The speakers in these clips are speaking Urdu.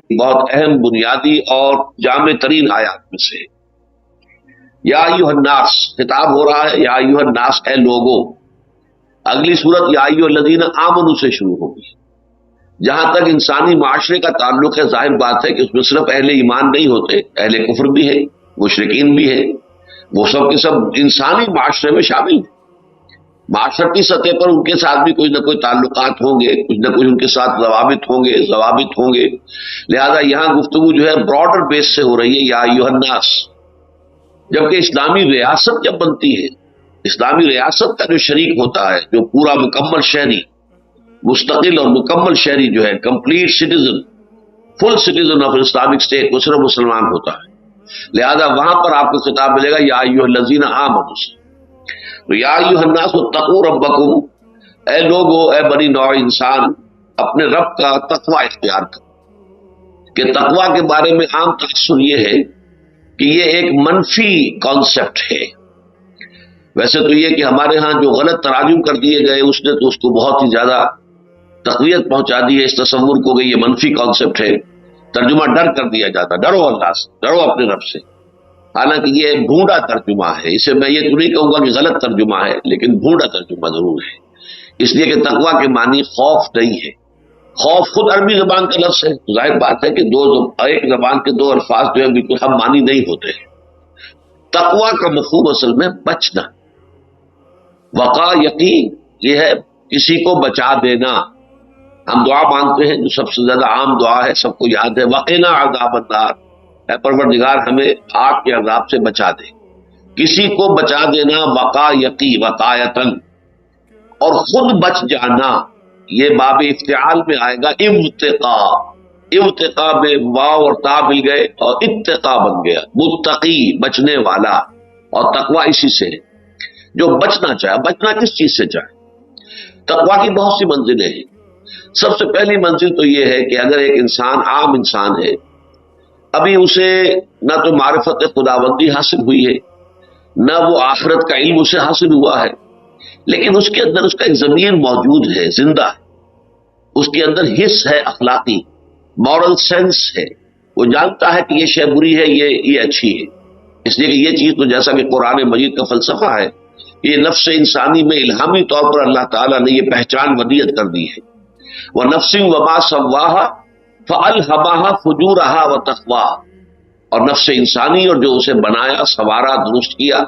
بہت اہم بنیادی اور جامع ترین آیات میں سے. یا ایھا الناس خطاب ہو رہا ہے، یا ایھا الناس اے لوگو. اگلی صورت یا ایھا الذین آمنوا سے شروع ہوگی. جہاں تک انسانی معاشرے کا تعلق ہے، ظاہر بات ہے کہ اس میں صرف اہل ایمان نہیں ہوتے، اہل کفر بھی ہے، مشرکین بھی ہے، وہ سب کے سب انسانی معاشرے میں شامل ہیں. معاشرتی سطح پر ان کے ساتھ بھی کوئی نہ کوئی تعلقات ہوں گے، کچھ نہ کچھ ان کے ساتھ ضوابط ہوں گے. لہذا یہاں گفتگو جو ہے براڈر بیس سے ہو رہی ہے، یا ایھا الناس. جبکہ اسلامی ریاست جب بنتی ہے، اسلامی ریاست کا جو شریک ہوتا ہے، جو پورا مکمل شہری، مستقل اور مکمل شہری جو ہے، complete citizen, full citizen of Islamic state, وہ صرف مسلمان ہوتا ہے. لہذا وہاں پر آپ کو خطاب ملے گا یا ایھا الذین آمنوا سے. تو یا ایھا الناس اتقوا ربکم، اے لوگو، اے بنی نوع انسان، اپنے رب کا تقوی اختیار کرو. کہ تقوی کے بارے میں عام تاثر یہ ہے کہ یہ ایک منفی کانسیپٹ ہے. ویسے تو یہ کہ ہمارے ہاں جو غلط تراجم کر دیے گئے، اس نے تو اس کو بہت ہی زیادہ تقویت پہنچا دی ہے اس تصور کو کہ یہ منفی کانسیپٹ ہے. ترجمہ ڈر کر دیا جاتا، ڈرو اللہ سے، ڈرو اپنے رب سے. حالانکہ یہ بھونڈا ترجمہ ہے. اسے میں یہ تو نہیں کہوں گا کہ غلط ترجمہ ہے، لیکن بھونڈا ترجمہ ضرور ہے. اس لیے کہ تقوی کے معنی خوف نہیں ہے. خوف خود عربی زبان کا لفظ ہے. ظاہر بات ہے کہ ایک زبان کے دو الفاظ جو ہے بالکل ہم معنی نہیں ہوتے ہیں. تقوی کا مفہوم اصل میں بچنا، وقا یقین، یہ ہے کسی کو بچا دینا. ہم دعا مانگتے ہیں جو سب سے زیادہ عام دعا ہے، سب کو یاد ہے، وقنا عذاب النار، اے پروردگار ہمیں آگ کے عذاب سے بچا دے. کسی کو بچا دینا، وقا یقی، وقایتن، اور خود بچ جانا. یہ باب افتعال میں آئے گا ابتقا. ابتقا میں واو اور تا مل گئے اور اتقا بن گیا. متقی، بچنے والا. اور تقوی اسی سے ہے، جو بچنا چاہے. بچنا کس چیز سے چاہے؟ تقوی کی بہت سی منزلیں ہیں. سب سے پہلی منزل تو یہ ہے کہ اگر ایک انسان عام انسان ہے، ابھی اسے نہ تو معرفت خداوندی حاصل ہوئی ہے، نہ وہ آخرت کا علم اسے حاصل ہوا ہے، لیکن اس کے اندر اس کا ایک ضمیر موجود ہے، زندہ ہے. اس کے اندر حس ہے، اخلاقی مورل سینس ہے. وہ جانتا ہے کہ یہ شے بری ہے، یہ اچھی ہے. اس لیے کہ یہ چیز تو جیسا کہ قرآن مجید کا فلسفہ ہے، یہ نفس انسانی میں الہامی طور پر اللہ تعالیٰ نے یہ پہچان ودیت کر دی ہے. وَنَفْسٍ وَمَا سَوَّاهَا فَأَلْهَمَهَا فُجُورَهَا وَتَقْوَاهَا، اور نفس انسانی اور جو اسے بنایا، سنوارا، درست کیا،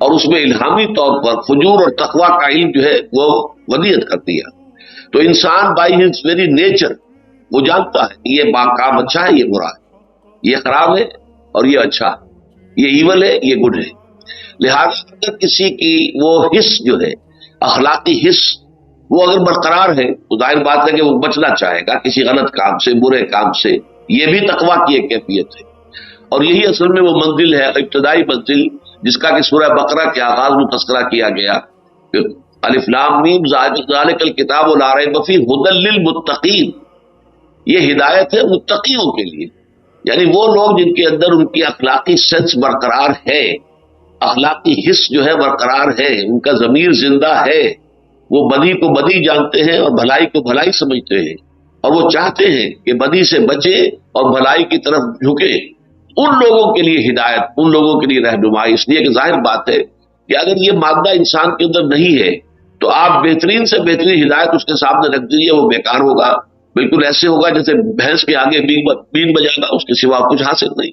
اور اس میں الہامی طور پر فجور اور تقوی کا علم جو ہے وہ ودیت کر دیا. تو انسان بائی ہز ویری نیچر وہ جانتا ہے کہ یہ کام اچھا ہے، یہ برا ہے، یہ خراب ہے اور یہ اچھا ہے، یہ ایول ہے، یہ گڈ ہے. لہٰذا اگر کسی کی وہ حس جو ہے، اخلاقی حس، وہ اگر برقرار ہے تو ظاہر بات ہے کہ وہ بچنا چاہے گا کسی غلط کام سے، برے کام سے. یہ بھی تقوی کی ایک کیفیت ہے. اور یہی اصل میں وہ منزل ہے، ابتدائی منزل، جس کا کہ سورہ بقرہ کے آغاز میں تذکرہ کیا گیا. الف لام میم ذالک الکتاب لا ریب فیہ ھدی للمتقین. یہ ہدایت ہے متقیوں کے لیے، یعنی وہ لوگ جن کے اندر ان کی اخلاقی سینس برقرار ہے، اخلاقی حس جو ہے برقرار ہے، ان کا ضمیر زندہ ہے. وہ بدی کو بدی جانتے ہیں اور بھلائی کو بھلائی سمجھتے ہیں، اور وہ چاہتے ہیں کہ بدی سے بچے اور بھلائی کی طرف جھکے. ان لوگوں کے لیے ہدایت، ان لوگوں کے لیے رہنمائی. اس لیے کہ ظاہر بات ہے کہ اگر یہ مادہ انسان کے اندر نہیں ہے تو آپ بہترین سے بہترین ہدایت اس کے سامنے رکھ دیجیے، وہ بیکار ہوگا. بالکل ایسے ہوگا جیسے بھینس کے آگے بین بجانا، اس کے سوا کچھ حاصل نہیں.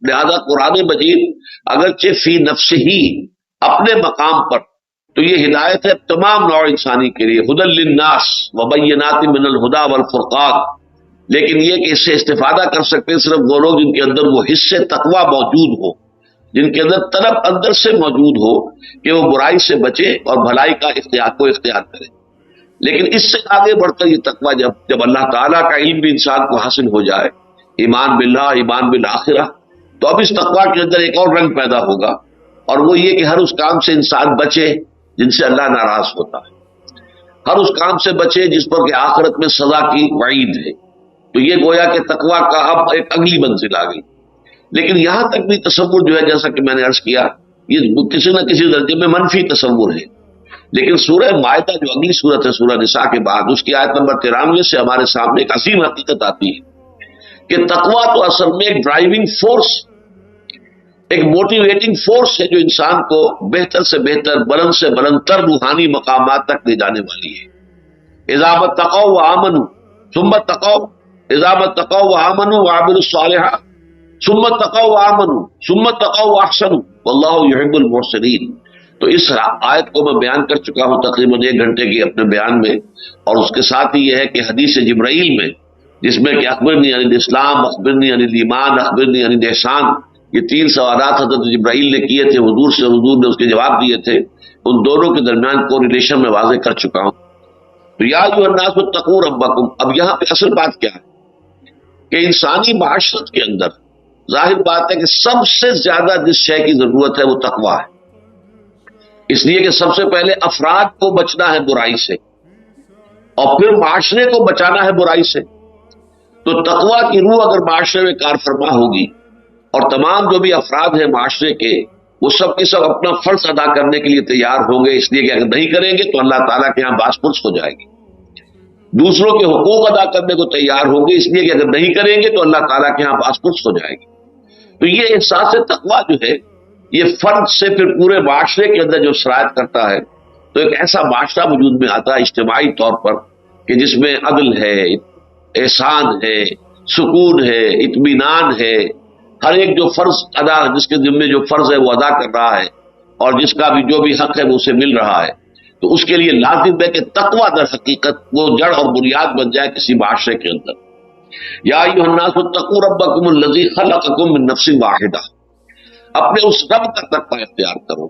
لہذا قرآن مجید اگرچہ فی نفس ہی اپنے مقام پر تو یہ ہدایت ہے تمام نوع انسانی کے لیے، ھدی للناس وبینات من الہدی والفرقان. لیکن یہ کہ اس سے استفادہ کر سکتے صرف وہ لوگ جن کے اندر وہ حص تقوی موجود ہو، جن کے اندر طلب اندر سے موجود ہو کہ وہ برائی سے بچے اور بھلائی کا اختیار کرے. لیکن اس سے آگے بڑھ کر یہ تقوی جب اللہ تعالیٰ کا علم بھی انسان کو حاصل ہو جائے، ایمان باللہ، ایمان بالآخرہ، تو اب اس تقوی کے اندر ایک اور رنگ پیدا ہوگا، اور وہ یہ کہ ہر اس کام سے انسان بچے جن سے اللہ ناراض ہوتا ہے، ہر اس کام سے بچے جس پر کہ آخرت میں سزا کی وعید ہے. تو یہ گویا کہ تقوی کا اب ایک اگلی منزل آ گئی. لیکن یہاں تک بھی تصور جو ہے، جیسا کہ میں نے عرض کیا، یہ کسی نہ کسی درجے میں منفی تصور ہے. لیکن سورہ مائدہ جو اگلی سورت ہے، سورہ نساء کے بعد، اس کی آیت نمبر 93 سے ہمارے سامنے ایک عظیم حقیقت آتی ہے کہ تقویٰ تو اصل میں ایک ڈرائیونگ فورس، ایک موٹیویٹنگ فورس ہے جو انسان کو بہتر سے بہتر، بلند سے بلند تر روحانی مقامات تک لے جانے والی ہے۔ اذا اتقوا وآمنوا ثم اتقوا، اذا اتقوا وآمنوا وعملوا الصالحات ثم اتقوا وآمنوا ثم اتقوا واحسنوا واللہ يحب المحسنین۔ تو اس آیت کو میں بیان کر چکا ہوں تقریباً 1 گھنٹے کی اپنے بیان میں، اور اس کے ساتھ ہی یہ ہے کہ حدیث جبرائیل میں، جس میں کہ اخبرنی عن الاسلام، اخبرنی عن الایمان، اخبرنی عن الاحسان، یہ 3 سوالات حضرت جبرائیل نے کیے تھے حضور سے، حضور نے اس کے جواب دیے تھے، ان دونوں کے درمیان کو ریلیشن میں واضح کر چکا ہوں۔ تو یا ایھا الناس اتقوا ربکم، اب یہاں پہ اصل بات کیا ہے کہ انسانی معاشرت کے اندر ظاہر بات ہے کہ سب سے زیادہ جس شے کی ضرورت ہے وہ تقویٰ ہے، اس لیے کہ سب سے پہلے افراد کو بچنا ہے برائی سے، اور پھر معاشرے کو بچانا ہے برائی سے۔ تو تقویٰ کی روح اگر معاشرے میں کار فرما ہوگی، اور تمام جو بھی افراد ہیں معاشرے کے، وہ سب کے سب اپنا فرض ادا کرنے کے لیے تیار ہوں گے، اس لیے کہ اگر نہیں کریں گے تو اللہ تعالیٰ کے ہاں باس پرس ہو جائے گی، دوسروں کے حقوق ادا کرنے کو تیار ہوں گے، اس لیے کہ اگر نہیں کریں گے تو اللہ تعالیٰ کے ہاں باس پرس ہو جائے گی۔ تو یہ احساس تقویٰ جو ہے، یہ فرد سے پھر پورے معاشرے کے اندر جو سرایت کرتا ہے، تو ایک ایسا معاشرہ وجود میں آتا ہے اجتماعی طور پر کہ جس میں عدل ہے، احسان ہے، سکون ہے، اطمینان ہے، ہر ایک جو فرض ادا، جس کے ذمے جو فرض ہے وہ ادا کر رہا ہے، اور جس کا بھی جو بھی حق ہے وہ اسے مل رہا ہے۔ تو اس کے لیے لازم ہے کہ تقویٰ در حقیقت وہ جڑ اور بنیاد بن جائے کسی معاشرے کے اندر۔ یا ایھا الناس اتقوا ربکم الذی خلقکم من نفس واحدہ، اپنے اس رب کا تقویٰ اختیار کرو۔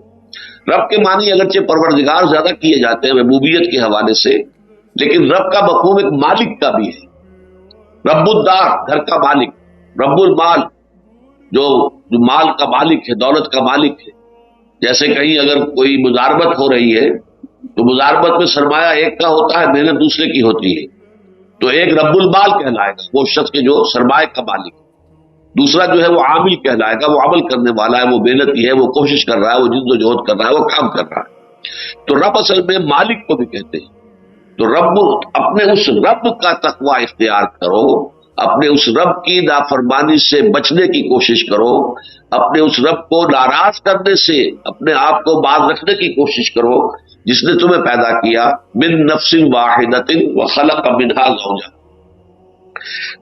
رب کے معنی اگرچہ پروردگار زیادہ کیے جاتے ہیں ربوبیت کے حوالے سے، لیکن رب کا مفہوم ایک مالک کا بھی ہے۔ رب الدار، گھر کا مالک، رب المال، جو مال کا مالک ہے، دولت کا مالک ہے۔ جیسے کہیں اگر کوئی مزاربت ہو رہی ہے تو مزاربت میں سرمایہ ایک کا ہوتا ہے، محنت دوسرے کی ہوتی ہے، تو ایک رب المال کہلائے گا وہ شخص کے جو سرمایہ کا مالک، دوسرا جو ہے وہ عامل کہلائے گا، وہ عمل کرنے والا ہے، وہ محنتی ہے، وہ کوشش کر رہا ہے، وہ جد و جہد کر رہا ہے، وہ کام کر رہا ہے۔ تو رب اصل میں مالک کو بھی کہتے ہیں۔ تو رب، اپنے اس رب کا تقویٰ اختیار کرو، اپنے اس رب کی نافرمانی سے بچنے کی کوشش کرو، اپنے اس رب کو ناراض کرنے سے اپنے آپ کو باز رکھنے کی کوشش کرو، جس نے تمہیں پیدا کیا من نفس واحدۃ وخلق منہا زوجہا،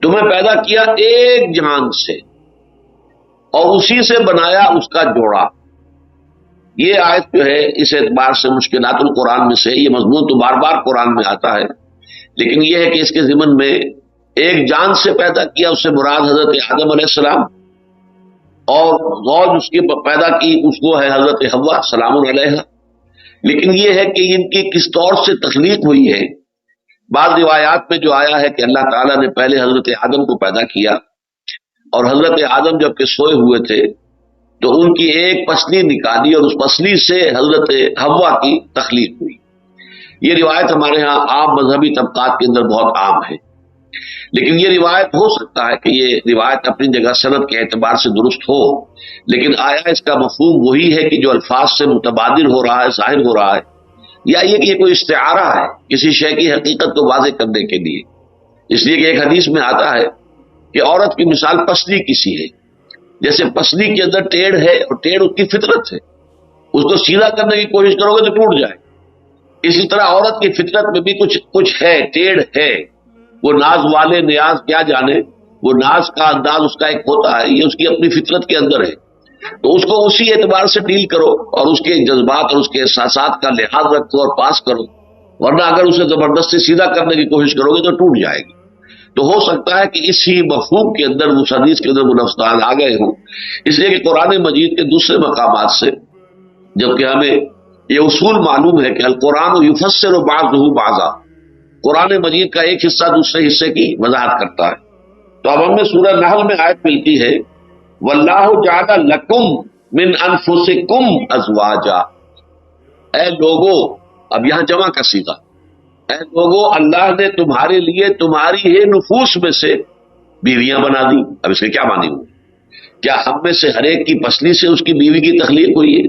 تمہیں پیدا کیا ایک جان سے اور اسی سے بنایا اس کا جوڑا۔ یہ آیت جو ہے اس اعتبار سے مشکلات القرآن میں سے، یہ مضمون تو بار بار قرآن میں آتا ہے، لیکن یہ ہے کہ اس کے ضمن میں ایک جان سے پیدا کیا، اس سے مراد حضرت آدم علیہ السلام، اور زوج اس کی پیدا کی، اس کو ہے حضرت حوا سلام علیہا۔ لیکن یہ ہے کہ ان کی کس طور سے تخلیق ہوئی ہے، بعض روایات میں جو آیا ہے کہ اللہ تعالیٰ نے پہلے حضرت آدم کو پیدا کیا، اور حضرت آدم جب کہ سوئے ہوئے تھے تو ان کی ایک پسلی نکالی، اور اس پسلی سے حضرت حوا کی تخلیق ہوئی۔ یہ روایت ہمارے ہاں عام مذہبی طبقات کے اندر بہت عام ہے، لیکن یہ روایت ہو سکتا ہے کہ یہ روایت اپنی جگہ سند کے اعتبار سے درست ہو، لیکن آیا اس کا مفہوم وہی ہے کہ جو الفاظ سے متبادل ہو رہا ہے، ظاہر ہو رہا ہے، یا یہ کہ یہ کوئی استعارہ ہے کسی شے کی حقیقت کو واضح کرنے کے لیے؟ اس لیے کہ ایک حدیث میں آتا ہے کہ عورت کی مثال پسلی کسی ہے، جیسے پسلی کے اندر ٹیڑھ ہے، اور ٹیڑھ اس کی فطرت ہے، اس کو سیدھا کرنے کی کوشش کرو گے تو ٹوٹ جائے۔ اسی طرح عورت کی فطرت میں بھی کچھ ہے، ٹیڑھ ہے، وہ ناز والے نیاز کیا جانے، وہ ناز کا انداز اس کا ایک ہوتا ہے، یہ اس کی اپنی فطرت کے اندر ہے۔ تو اس کو اسی اعتبار سے ڈیل کرو، اور اس کے جذبات اور اس کے احساسات کا لحاظ رکھو اور پاس کرو، ورنہ اگر اسے زبردستی سیدھا کرنے کی کوشش کرو گے تو ٹوٹ جائے گی۔ تو ہو سکتا ہے کہ اسی مفہوم کے اندر اس حدیث کے اندر وہ لفظ آ گئے ہوں، اس لیے کہ قرآن مجید کے دوسرے مقامات سے، جبکہ ہمیں یہ اصول معلوم ہے کہ القرآن یفسر بعضہ بعضا، قرآن مجید کا ایک حصہ دوسرے حصے کی وضاحت کرتا ہے۔ تو اب ہمیں سورہ نحل میں آیت ملتی ہے واللہ جعل لکم من انفسکم ازواجا، اے لوگو، اب یہاں جمع کا صیغہ، اے لوگو اللہ نے تمہارے لیے تمہاری ہی نفوس میں سے بیویاں بنا دی۔ اب اس کے کیا معنی ہوئے؟ کیا ہم میں سے ہر ایک کی پسلی سے اس کی بیوی کی تخلیق ہوئی ہے؟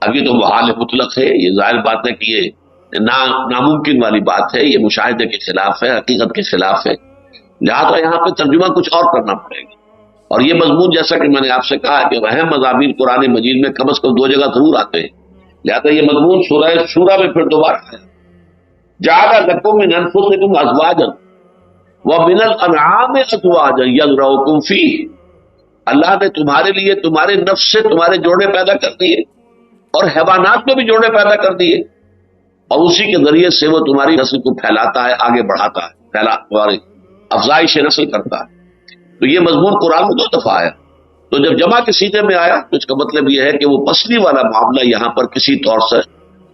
اب یہ تو محال مطلق ہے، یہ ظاہر بات ہے کہ یہ ناممکن والی بات ہے، یہ مشاہدے کے خلاف ہے، حقیقت کے خلاف ہے۔ لہٰذا یہاں پہ ترجمہ کچھ اور کرنا پڑے گا. اور یہ مضمون جیسا کہ میں نے آپ سے کہا کہ اہم مضامین قرآن مجید میں کم از کم 2 جگہ ضرور آتے ہیں، لہٰذا یہ مضمون سورہ شورى میں پھر دوبارہ ہے. جعل لكم من انفسكم ازواجا ومن الانعام ازواجا يذرؤكم فيه، اللہ نے تمہارے لیے تمہارے نفس سے تمہارے جوڑے پیدا کر دیے اور حیوانات میں بھی جوڑے پیدا کر دیے، اور اسی کے ذریعے سے وہ تمہاری نسل کو پھیلاتا ہے، آگے بڑھاتا ہے، تمہاری افزائش نسل کرتا ہے. تو یہ مضمون قرآن میں 2 دفعہ آیا. تو جب جمع کے سیدھے میں آیا تو اس کا مطلب یہ ہے کہ وہ پسلی والا معاملہ یہاں پر کسی طور سے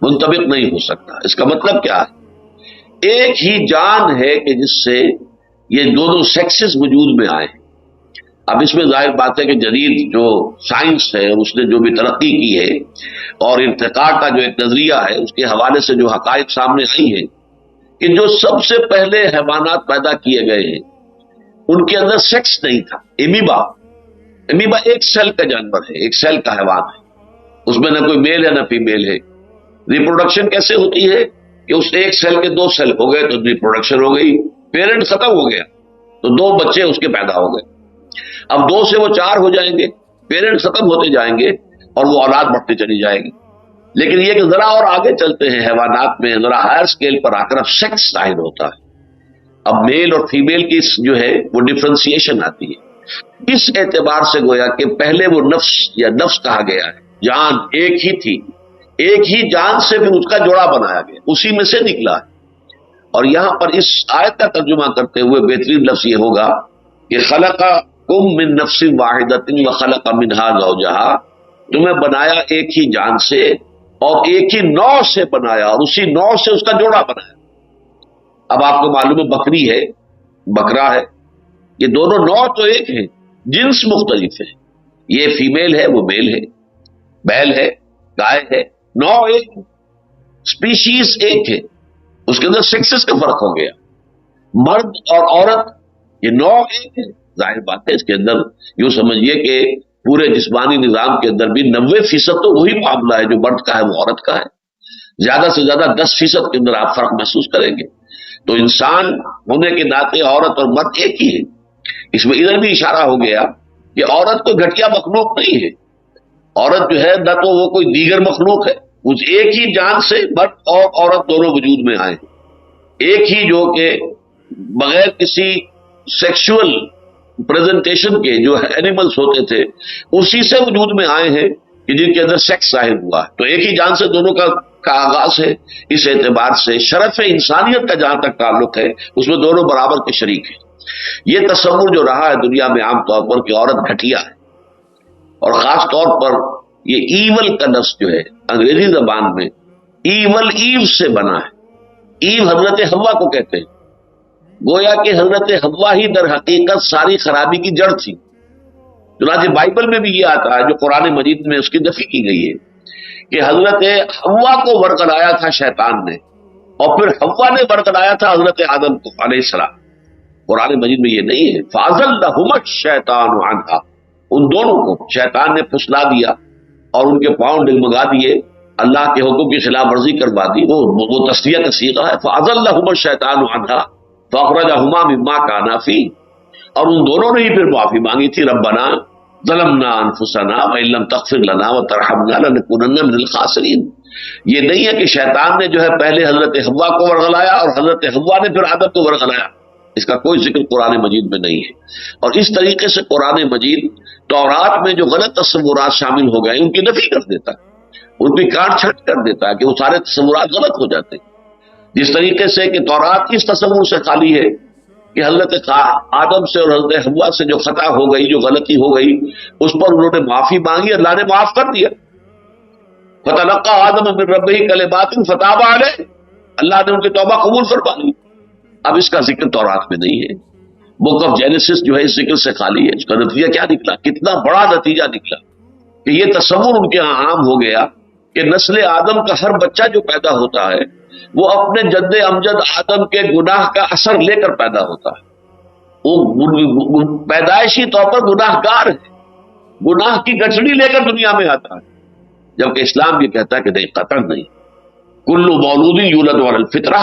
منطبق نہیں ہو سکتا. اس کا مطلب کیا ہے؟ ایک ہی جان ہے کہ جس سے یہ دونوں سیکسز وجود میں آئے ہیں. اب اس میں ظاہر بات ہے کہ جدید جو سائنس ہے اس نے جو بھی ترقی کی ہے اور ارتقاء کا جو ایک نظریہ ہے اس کے حوالے سے جو حقائق سامنے آئی ہیں کہ جو سب سے پہلے حیوانات پیدا کیے گئے ہیں ان کے اندر سیکس نہیں تھا. امیبا ایک سیل کا جانور ہے، ایک سیل کا حیوان ہے، اس میں نہ کوئی میل ہے نہ فیمیل ہے. ریپروڈکشن کیسے ہوتی ہے کہ اس ایک سیل کے 2 سیل ہو گئے تو ریپروڈکشن ہو گئی، پیرنٹ ختم ہو گیا تو 2 بچے اس کے پیدا ہو گئے. اب 2 سے وہ 4 ہو جائیں گے، پیرنٹ ختم ہوتے جائیں گے اور وہ اولاد بڑھتے چلی جائے گی. لیکن یہ کہ ذرا اور آگے چلتے ہیں حیوانات میں ذرا ہائر سکیل پر آ کر اب سیکس ظاہر ہوتا ہے. اب میل اور فیمیل کی جو ہے وہ ڈفرینسیشن آتی ہے. اس اعتبار سے گویا کہ پہلے وہ نفس یا نفس کہا گیا ہے، جان ایک ہی تھی، ایک ہی جان سے پھر اس کا جوڑا بنایا گیا، اسی میں سے نکلا ہے. اور یہاں پر اس آیت کا ترجمہ کرتے ہوئے بہترین لفظ یہ ہوگا کہ خلقکم من نفس واحدۃ وخلق منها زوجہا، تمہیں بنایا ایک ہی جان سے اور ایک ہی نوع سے بنایا اور اسی نوع سے اس کا جوڑا بنایا. اب آپ کو معلوم ہے بکری ہے، بکرا ہے، یہ دونوں نوع تو ایک ہیں، جنس مختلف ہے. یہ فیمیل ہے وہ میل ہے، بیل ہے گائے ہے، نوع ایک ہے، اسپیشیز ایک ہے، اس کے اندر سیکسز کا فرق ہو گیا. مرد اور عورت یہ نوع ایک ہے. ظاہر بات ہے اس کے اندر یوں سمجھیے کہ پورے جسمانی نظام کے اندر بھی 90% تو وہی معاملہ ہے جو مرد کا ہے وہ عورت کا ہے. زیادہ سے زیادہ 10% کے اندر آپ فرق محسوس کریں گے. تو انسان ہونے کے ناطے عورت اور مرد ایک ہی ہے. اس میں ادھر بھی اشارہ ہو گیا کہ عورت کوئی گھٹیا مخلوق نہیں ہے. عورت جو ہے نہ تو وہ کوئی دیگر مخلوق ہے، اس ایک ہی جان سے مرد اور عورت دونوں وجود میں آئے ہیں. ایک ہی جو کہ بغیر کسی سیکشول پریزنٹیشن کے جو اینیملز ہوتے تھے اسی سے وجود میں آئے ہیں کہ جن کے اندر سیکس ظاہر ہوا ہے. تو ایک ہی جان سے دونوں کا آغاز ہے. اس اعتبار سے شرف انسانیت کا جہاں تک تعلق ہے اس میں دونوں برابر کے شریک ہیں. یہ تصور جو رہا ہے دنیا میں عام طور پر کہ عورت گھٹیا ہے، اور خاص طور پر یہ ایول کا لفظ جو ہے انگریزی زبان میں ایول ایو سے بنا ہے. ایو حضرت حوا کو کہتے ہیں. گویا کہ حضرت حوا ہی در حقیقت ساری خرابی کی جڑ تھی. چنانچہ بائبل میں بھی یہ آتا ہے جو قرآن مجید میں اس کی نفی کی گئی ہے کہ حضرت حوا کو ورگلایا تھا شیطان نے اور پھر حوا نے ورگلایا تھا حضرت آدم کو علیہ السلام. قرآن مجید میں یہ نہیں ہے. فَأَزَلَّهُمَا الشَّيْطَانُ عَنْهَا، ان دونوں کو شیطان نے پھسلا دیا اور ان کے پاؤں ڈگمگا دیے، اللہ کے حکم کی خلاف ورزی کروا دی. وہ تسلیہ کا صیغہ ہے. فَأَزَلَّهُمَا الشَّيْطَانُ عَنْهَا فَأَخْرَجَهُمَا مِمَّا كَانَا فِيهِ، اور ان دونوں نے ہی پھر معافی مانگی تھی. ربنا ظلمنا انفسنا وان لم تغفر لنا وترحمنا لنكونن من الخاسرین. یہ نہیں ہے کہ شیطان نے جو ہے پہلے حضرت حوا کو ورغلایا اور حضرت حوا نے پھر آدم کو ورغلایا. اس کا کوئی ذکر قرآن مجید میں نہیں ہے. اور اس طریقے سے قرآن مجید تورات میں جو غلط تصورات شامل ہو گئے ان کی نفی کر دیتا ہے، ان کی کاٹ چھٹ کر دیتا ہے کہ وہ سارے تصورات غلط ہو جاتے ہیں. جس طریقے سے کہ تورات اس تصور سے خالی ہے کہ حضرت آدم سے اور حضرت حوا سے جو خطا ہو گئی، جو غلطی ہو گئی، اس پر انہوں نے معافی مانگی، اللہ نے معاف کر دیا. فتلقى آدم من ربه کلمات فتاب علیہ، اللہ نے ان کی توبہ قبول فرما لی. اب اس کا ذکر تورات میں نہیں ہے. بک آف جینیسس جو ہے اس ذکر سے خالی ہے. اس کا نتیجہ کیا نکلا؟ کتنا بڑا نتیجہ نکلا کہ یہ تصور ان کے ہاں عام ہو گیا کہ نسل آدم کا ہر بچہ جو پیدا ہوتا ہے وہ اپنے جد امجد آدم کے گناہ کا اثر لے کر پیدا ہوتا ہے. وہ پیدائشی طور پر گناہ گار ہے، گناہ کی گٹھڑی لے کر دنیا میں آتا ہے. جبکہ اسلام یہ کہتا ہے کہ نہیں، قطعاً نہیں. کل مولود یولد علی الفطرہ،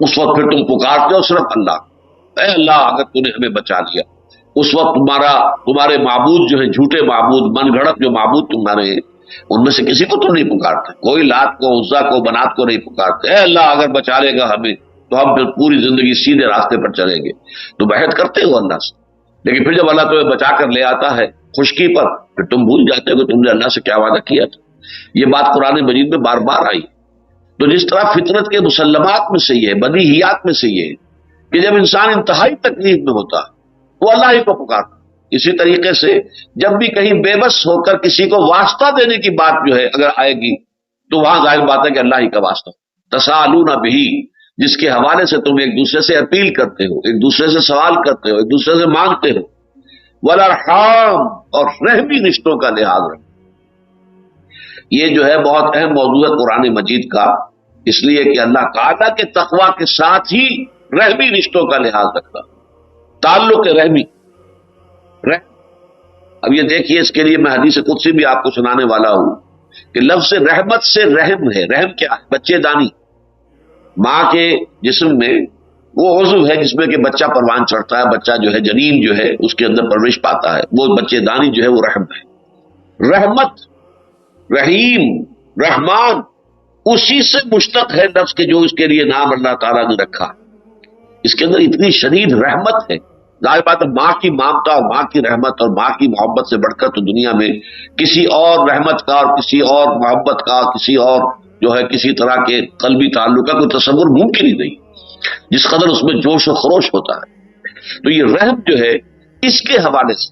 اس وقت پھر تم پکارتے ہو صرف اللہ، اے اللہ اگر تو نے ہمیں بچا لیا۔ اس وقت تمہارے معبود جو ہیں، جھوٹے معبود، من گھڑت جو معبود تمہارے ہیں، ان میں سے کسی کو تم نہیں پکارتے، کوئی لات کو، عزا کو، بنات کو نہیں پکارتے۔ اے اللہ اگر بچا لے گا ہمیں تو ہم پھر پوری زندگی سیدھے راستے پر چلیں گے۔ تو عہد کرتے ہو اللہ سے، لیکن پھر جب اللہ تمہیں بچا کر لے آتا ہے خشکی پر، پھر تم بھول جاتے ہو کہ تم نے اللہ سے کیا وعدہ کیا تھا۔ یہ بات قرآن مجید میں بار بار آئی۔ تو جس طرح فطرت کے مسلمات میں سے یہ ہے، بدیہیات میں سے یہ ہے کہ جب انسان انتہائی تکلیف میں ہوتا ہے وہ اللہ ہی کو پکارتا۔ اسی طریقے سے جب بھی کہیں بے بس ہو کر کسی کو واسطہ دینے کی بات جو ہے اگر آئے گی تو وہاں ظاہر بات ہے کہ اللہ ہی کا واسطہ۔ تسالون بہی، جس کے حوالے سے تم ایک دوسرے سے اپیل کرتے ہو، ایک دوسرے سے سوال کرتے ہو، ایک دوسرے سے مانگتے ہو۔ والارحام، اور رحمی رشتوں کا لحاظ رکھو۔ یہ جو ہے بہت اہم موضوع ہے قرآن مجید کا، اس لیے کہ اللہ تعالیٰ کے تقوی کے ساتھ ہی رحمی رشتوں کا لحاظ رکھتا، تعلق رحمی۔ اب یہ دیکھیے، اس کے لیے میں حدیث قدسی بھی آپ کو سنانے والا ہوں کہ لفظ رحمت سے رحم ہے۔ رحم کیا ہے؟ بچے دانی۔ ماں کے جسم میں وہ عضو ہے جس میں کہ بچہ پروان چڑھتا ہے، بچہ جو ہے جنین جو ہے اس کے اندر پرورش پاتا ہے، وہ بچے دانی جو ہے وہ رحم ہے۔ رحمت، رحیم، رحمان اسی سے مشتق ہے لفظ کے جو اس کے لیے نام اللہ تعالیٰ نے رکھا۔ اس کے اندر اتنی شدید رحمت ہے، ظاہر بات ہے ماں کی ممتا اور ماں کی رحمت اور ماں کی محبت سے بڑھ کر تو دنیا میں کسی اور رحمت کا اور کسی اور محبت کا، کسی اور جو ہے کسی طرح کے قلبی تعلق کا کوئی تصور ممکن ہی نہیں، جس قدر اس میں جوش و خروش ہوتا ہے۔ تو یہ رحم جو ہے اس کے حوالے سے،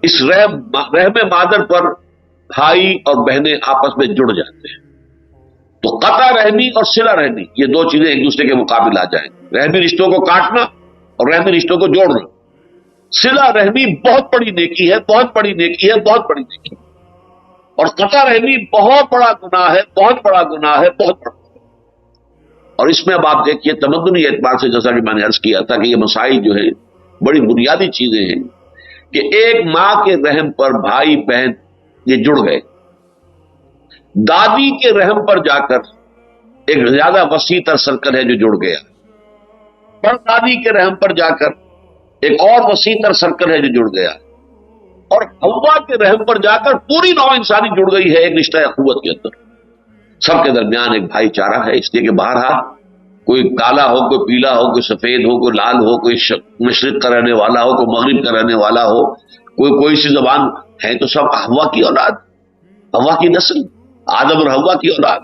اس رحم مادر پر بھائی اور بہنیں آپس میں جڑ جاتے ہیں۔ تو قطع رحمی اور صلہ رحمی، یہ دو چیزیں ایک دوسرے کے مقابل آ جائیں، رحمی رشتوں کو کاٹنا اور رحمی رشتوں کو جوڑنا۔ صلہ رحمی بہت بڑی نیکی ہے، بہت بڑی نیکی ہے، بہت بڑی نیکی ہے، اور قطع رحمی بہت بڑا گناہ ہے، بہت بڑا گناہ ہے، بہت بڑا۔ اور اس میں اب آپ دیکھیے تمدنی اعتبار سے، جیسا کہ میں نے عرض کیا تھا کہ یہ مسائل جو ہے بڑی بنیادی چیزیں ہیں کہ ایک ماں کے رحم پر بھائی بہن یہ جڑ گئے، دادی کے رحم پر جا کر ایک زیادہ وسیع تر سرکل ہے جو جڑ گیا، پردادی کے رحم پر جا کر ایک اور وسیع تر سرکل ہے جو جڑ گیا، اور حوا کے رحم پر جا کر پوری نوع انسانی جڑ گئی ہے ایک رشتہ اخوت کے اندر۔ سب کے درمیان ایک بھائی چارہ ہے، اس لیے کہ بہرحال کوئی کالا ہو، کوئی پیلا ہو، کوئی سفید ہو، کوئی لال ہو، کوئی مشرق کا رہنے والا ہو، کوئی مغرب کا رہنے والا ہو، کوئی سی زبان ہے، تو سب حوا کی اولاد، حوا کی نسل، آدم اور حوا کی اولاد۔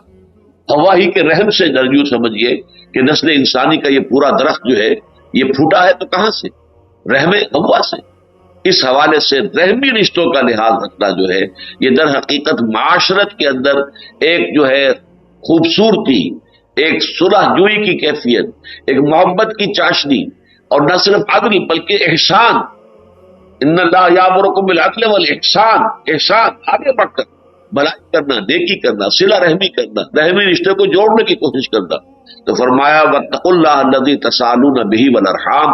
حوا ہی کے رحم سے درجو سمجھیے کہ نسل انسانی کا یہ پورا درخت جو ہے یہ پھوٹا ہے، تو کہاں سے؟ رحم حوا سے۔ اس حوالے سے رحمی رشتوں کا لحاظ رکھنا جو ہے یہ در حقیقت معاشرت کے اندر ایک جو ہے خوبصورتی، ایک صلح جوئی کی کیفیت، ایک محبت کی چاشنی، اور نہ صرف عدل بلکہ احسان۔ ان اللہ یامرکم بالعدل والاحسان، احسان آگے بڑھ کر بھلائی کرنا، نیکی کرنا، صلہ رحمی کرنا، رحمی رشتے کو جوڑنے کی کوشش کرنا۔ تو فرمایا واتقوا اللہ الذی تسالون بہ والارحام،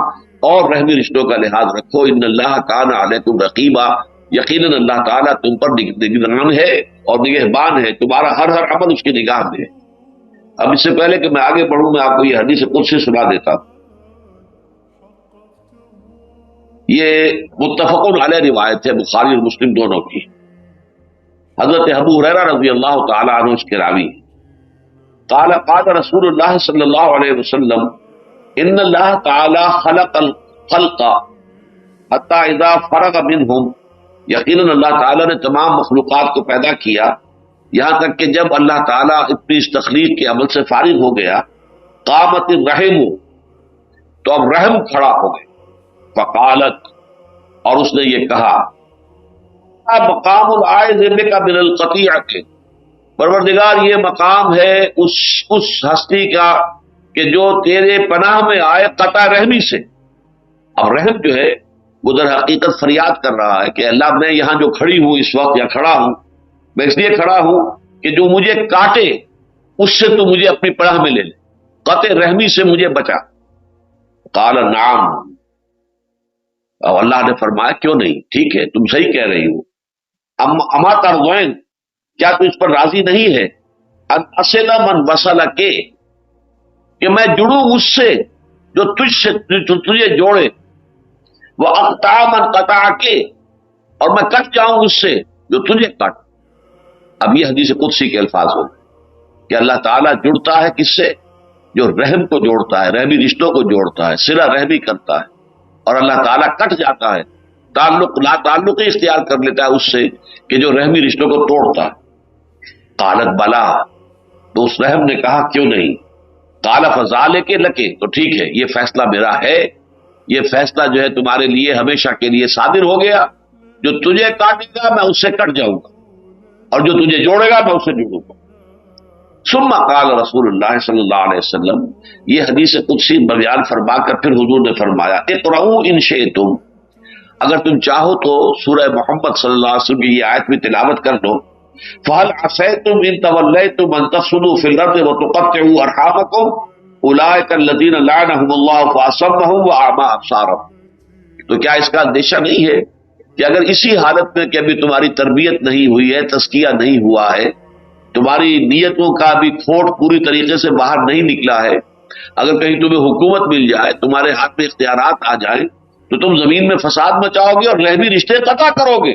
اور رحمی رشتوں کا لحاظ رکھو، ان اللہ کان علیکم رقیبا، یقیناً اللہ تعالیٰ تم پر نگران ہے اور نگہبان ہے، تمہارا ہر عمل اس کی نگاہ میں ہے۔ اب اس سے پہلے کہ میں آگے بڑھوں میں آپ کو یہ حدیث قدسی سنا دیتا ہوں۔ یہ متفق علیہ روایت ہے، بخاری اور مسلم دونوں کی۔ حضرت ابو ہریرہ رضی اللہ تعالی عنہ اس کے راوی، قال قال رسول اللہ صلی اللہ علیہ وسلم ان اللہ تعالی خلق الخلق حتی اذا فرغ منہم، یقیناً اللہ تعالیٰ نے تمام مخلوقات کو پیدا کیا یہاں تک کہ جب اللہ تعالیٰ اپنی اس تخلیق کے عمل سے فارغ ہو گیا، قامت الرحم، تو اب رحم کھڑا ہو گئے، فقالت، اور اس نے یہ کہا، مقام العائذ بک من القطیعۃ، پروردگار یہ مقام ہے اس ہستی کا کہ جو تیرے پناہ میں آئے قطع رحمی سے۔ اب رحم جو ہے وہ در حقیقت فریاد کر رہا ہے کہ اللہ میں یہاں جو کھڑی ہوں اس وقت یا کھڑا ہوں، میں اس لیے کھڑا ہوں کہ جو مجھے کاٹے اس سے تو مجھے اپنی پناہ میں لے لے، قطع رحمی سے مجھے بچا۔ قال نعم، اور اللہ نے فرمایا کیوں نہیں، ٹھیک ہے تم صحیح کہہ رہی ہو، اما ترضین، کیا تو اس پر راضی نہیں ہے، ان اصل من وصل کے، کہ میں جڑوں اس سے جو تجھ سے تجھے جوڑے، وہ اقطع من قطع کے، اور میں کٹ جاؤں اس سے جو تجھے کٹ۔ اب یہ حدیث قدسی کے الفاظ ہو کہ اللہ تعالیٰ جڑتا ہے کس سے؟ جو رحم کو جوڑتا ہے، رحمی رشتوں کو جوڑتا ہے، صلہ رحمی کرتا ہے، اور اللہ تعالیٰ کٹ جاتا ہے، تعلق لا تعلق ہی اختیار کر لیتا ہے اس سے کہ جو رحمی رشتوں کو توڑتا ہے۔ قالت بلا، تو اس رحم نے کہا کیوں نہیں؟ قال فذالک لک، تو ٹھیک ہے یہ فیصلہ میرا ہے، یہ فیصلہ جو ہے تمہارے لیے ہمیشہ کے لیے صادر ہو گیا، جو تجھے کاٹے گا میں اس سے کٹ جاؤں گا، اور جو تجھے جوڑے گا میں اس سے جڑوں گا۔ ثم قال رسول اللہ صلی اللہ علیہ وسلم، یہ حدیث قدسی بیان فرما کر پھر حضور نے فرمایا اقرؤوا ان شئتم، اگر تم چاہو تو سورہ محمد صلی اللہ علیہ وسلم کی یہ آیت بھی تلاوت کر دو۔ فهل عسیتم ان تولیتم ان تفسدوا فی الارض وتقطعوا ارحامکم اولئک الذین لعنهم اللہ فاصمهم واعمی ابصارهم، تو کیا اس کا اندیشہ نہیں ہے کہ اگر اسی حالت میں کہ ابھی تمہاری تربیت نہیں ہوئی ہے، تزکیہ نہیں ہوا ہے، تمہاری نیتوں کا بھی کھوٹ پوری طریقے سے باہر نہیں نکلا ہے، اگر کہیں تمہیں حکومت مل جائے، تمہارے ہاتھ میں اختیارات آ جائیں، تو تم زمین میں فساد مچاؤ گے اور رحمی رشتے قطع کرو گے،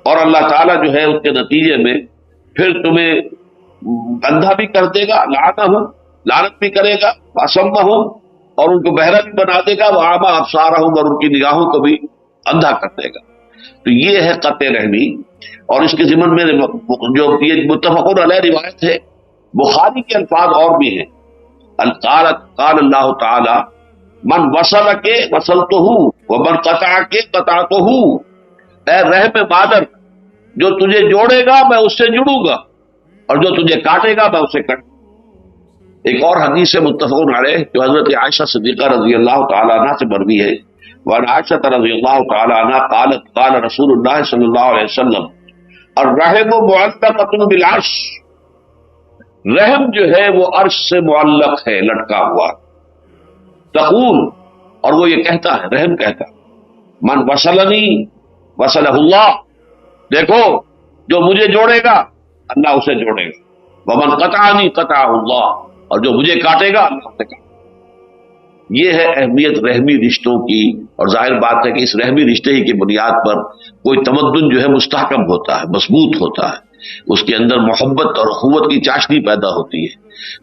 اور اللہ تعالیٰ جو ہے اس کے نتیجے میں پھر تمہیں اندھا بھی کر دے گا، لعنت بھی کرے گا، فاصمہم، اور ان کو بہرا بھی بنا دے گا، واعمی ابصارہم، اور ان کی نگاہوں کو بھی اندھا کر دے گا۔ تو یہ ہے قطع رحمی، اور اس کے ضمن میں جو یہ متفق علیہ روایت ہے، بخاری کے الفاظ اور بھی ہیں۔ قال اللہ تعالی من وصل کے وصلتہ ومن قطع کے قطعتہ، اے رحم مادر، جو تجھے جوڑے گا میں اس سے جڑوں گا، اور جو تجھے کاٹے گا میں اسے کٹ۔ ایک اور حدیث متفق علیہ جو حضرت عائشہ صدیقہ رضی اللہ تعالی عنہ سے مروی ہے، وعن عائشہ رضی اللہ تعالی عنہ قالت قال رسول اللہ صلی اللہ علیہ وسلم الرحم معلقۃ بالعرش، رحم جو ہے وہ عرش سے معلق ہے، لٹکا ہوا۔ تقول، اور وہ یہ کہتا ہے، رحم کہتا ہے، من وصلنی وصلہ اللہ، دیکھو جو مجھے جوڑے گا اللہ اسے جوڑے گا، ومن قطعنی قطعہ اللہ، اور جو مجھے کاٹے گا اللہ اسے کاٹے گا۔ یہ ہے اہمیت رحمی رشتوں کی، اور ظاہر بات ہے کہ اس رحمی رشتے ہی کی بنیاد پر کوئی تمدن جو ہے مستحکم ہوتا ہے، مضبوط ہوتا ہے، اس کے اندر محبت اور اخوت کی چاشنی پیدا ہوتی ہے،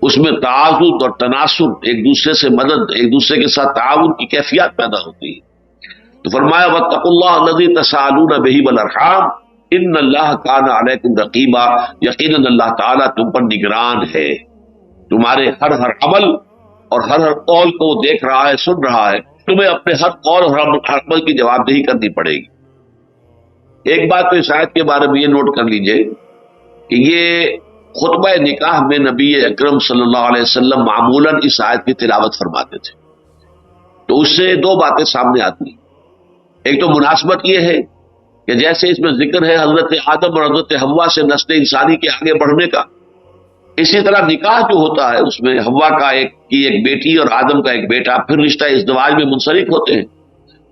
اس میں تعاضد اور تناسب، ایک دوسرے سے مدد، ایک دوسرے کے ساتھ تعاون کی کیفیت پیدا ہوتی ہے۔ تو فرمایا واتقوا اللہ الذی تساءلون بہ والارحام ان اللہ کان علیکم رقیبا، یقیناً اللہ تعالیٰ تم پر نگران ہے، تمہارے ہر عمل اور ہر قول کو وہ دیکھ رہا ہے، سن رہا ہے، تمہیں اپنے ہر قول اور ہر عمل کی جواب دہی کرنی پڑے گی۔ ایک بات تو اس آیت کے بارے میں یہ نوٹ کر لیجئے کہ یہ خطبہ نکاح میں نبی اکرم صلی اللہ علیہ وسلم معمولاً اس آیت کی تلاوت فرماتے تھے، تو اس سے دو باتیں سامنے آتی ہیں۔ ایک تو مناسبت یہ ہے کہ جیسے اس میں ذکر ہے حضرت آدم اور حضرت حوا سے نسل انسانی کے آگے بڑھنے کا، اسی طرح نکاح جو ہوتا ہے اس میں حوا کا ایک بیٹی اور آدم کا ایک بیٹا پھر رشتہ ازدواج میں منسلک ہوتے ہیں،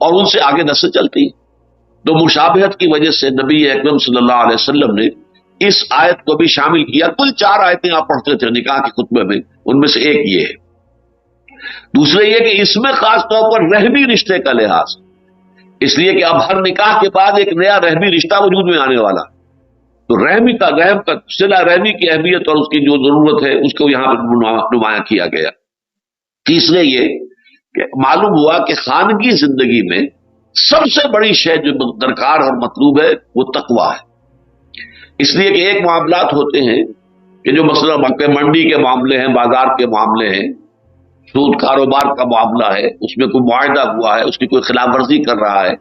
اور ان سے آگے نسل چلتی ہے۔ تو مشابہت کی وجہ سے نبی اکرم صلی اللہ علیہ وسلم نے اس آیت کو بھی شامل کیا۔ کل 4 آیتیں آپ پڑھتے تھے نکاح کے خطبے میں، ان میں سے ایک یہ ہے۔ دوسرے یہ کہ اس میں خاص طور پر رحمی رشتے کا لحاظ، اس لیے کہ اب ہر نکاح کے بعد ایک نیا رحمی رشتہ وجود میں آنے والا، تو رحم کا صلہ رحمی کی اہمیت اور اس کی جو ضرورت ہے اس کو یہاں پر نمایاں کیا گیا۔ تیسرے یہ کہ معلوم ہوا کہ خانگی زندگی میں سب سے بڑی شے جو درکار اور مطلوب ہے وہ تقویٰ ہے، اس لیے کہ ایک معاملات ہوتے ہیں کہ جو مثلا منڈی کے معاملے ہیں، بازار کے معاملے ہیں، سود کاروبار کا معاملہ ہے، اس میں کوئی معاہدہ ہوا ہے، اس کی کوئی خلاف ورزی کر رہا ہے،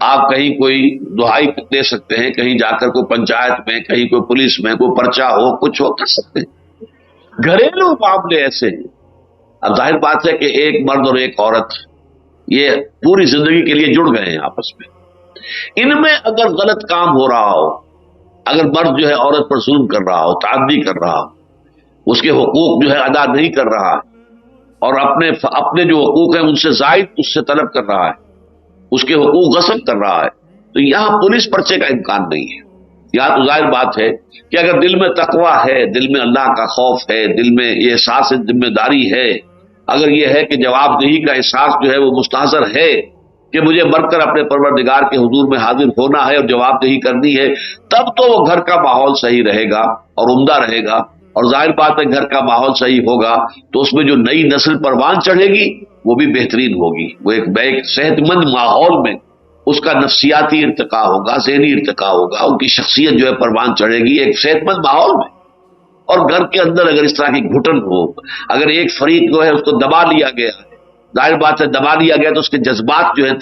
آپ کہیں کوئی دہائی دے سکتے ہیں، کہیں جا کر کوئی پنچایت میں، کہیں کوئی پولیس میں کوئی پرچہ ہو، کچھ ہو کر سکتے ہیں۔ گھریلو معاملے ایسے ہیں، اب ظاہر بات ہے کہ ایک مرد اور ایک عورت یہ پوری زندگی کے لیے جڑ گئے ہیں آپس میں، ان میں اگر غلط کام ہو رہا ہو، اگر مرد جو ہے عورت پر ظلم کر رہا ہو، تعدی کر رہا ہو، اس کے حقوق جو ہے ادا نہیں کر رہا، اور اپنے جو حقوق ہیں ان سے زائد اس سے طلب کر رہا ہے، اس کے حقوق غصب کر رہا ہے، تو یہاں پولیس پرچے کا امکان نہیں ہے۔ یہاں تو ظاہر بات ہے کہ اگر دل میں تقویٰ ہے، دل میں اللہ کا خوف ہے، دل میں یہ احساس ذمہ داری ہے، اگر یہ ہے کہ جواب دہی کا احساس جو ہے وہ مستحضر ہے کہ مجھے مر کر اپنے پروردگار کے حضور میں حاضر ہونا ہے اور جواب دہی کرنی ہے، تب تو وہ گھر کا ماحول صحیح رہے گا اور عمدہ رہے گا. اور ظاہر بات ہے گھر کا ماحول صحیح ہوگا تو اس میں جو نئی نسل پروان چڑھے گی وہ بھی بہترین ہوگی. وہ ایک صحت مند ماحول میں اس کا نفسیاتی ارتقاء ہوگا، ذہنی ارتقاء ہوگا، ان کی شخصیت جو ہے پروان چڑھے گی ایک صحت مند ماحول میں. اور گھر کے اندر اگر اس طرح کی گھٹن ہو، اگر ایک فریق جو ہے اس کو دبا لیا گیا ہے، ظاہر بات ہے دبا لیا گیا تو اس کے جذبات جو ہے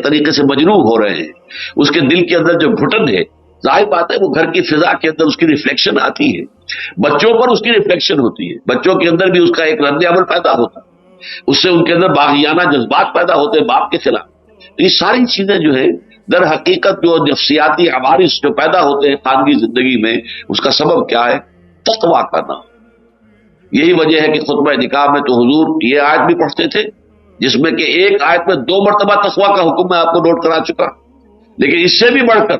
طریقے سے مجروح ہو رہے ہیں، اس کے دل کے اندر جو گھٹن ہے، ظاہر بات ہے وہ گھر کی فضا کے اندر اس کی ریفلیکشن آتی ہے، بچوں پر اس کی ریفلیکشن ہوتی ہے، بچوں کے اندر بھی اس کا ایک رد عمل پیدا ہوتا ہے، اس سے ان کے اندر باغیانہ جذبات پیدا ہوتے ہیں باپ کے خلاف. یہ ساری چیزیں جو ہے در حقیقت جو نفسیاتی عوارض جو پیدا ہوتے ہیں خاندگی زندگی میں، اس کا سبب کیا ہے؟ تقویٰ کرنا. یہی وجہ ہے کہ خطبہ نکاح میں تو حضور یہ آیت بھی پڑھتے تھے جس میں کہ ایک آیت میں 2 مرتبہ تقویٰ کا حکم میں آپ کو نوٹ کرا چکا، لیکن اس سے بھی بڑھ کر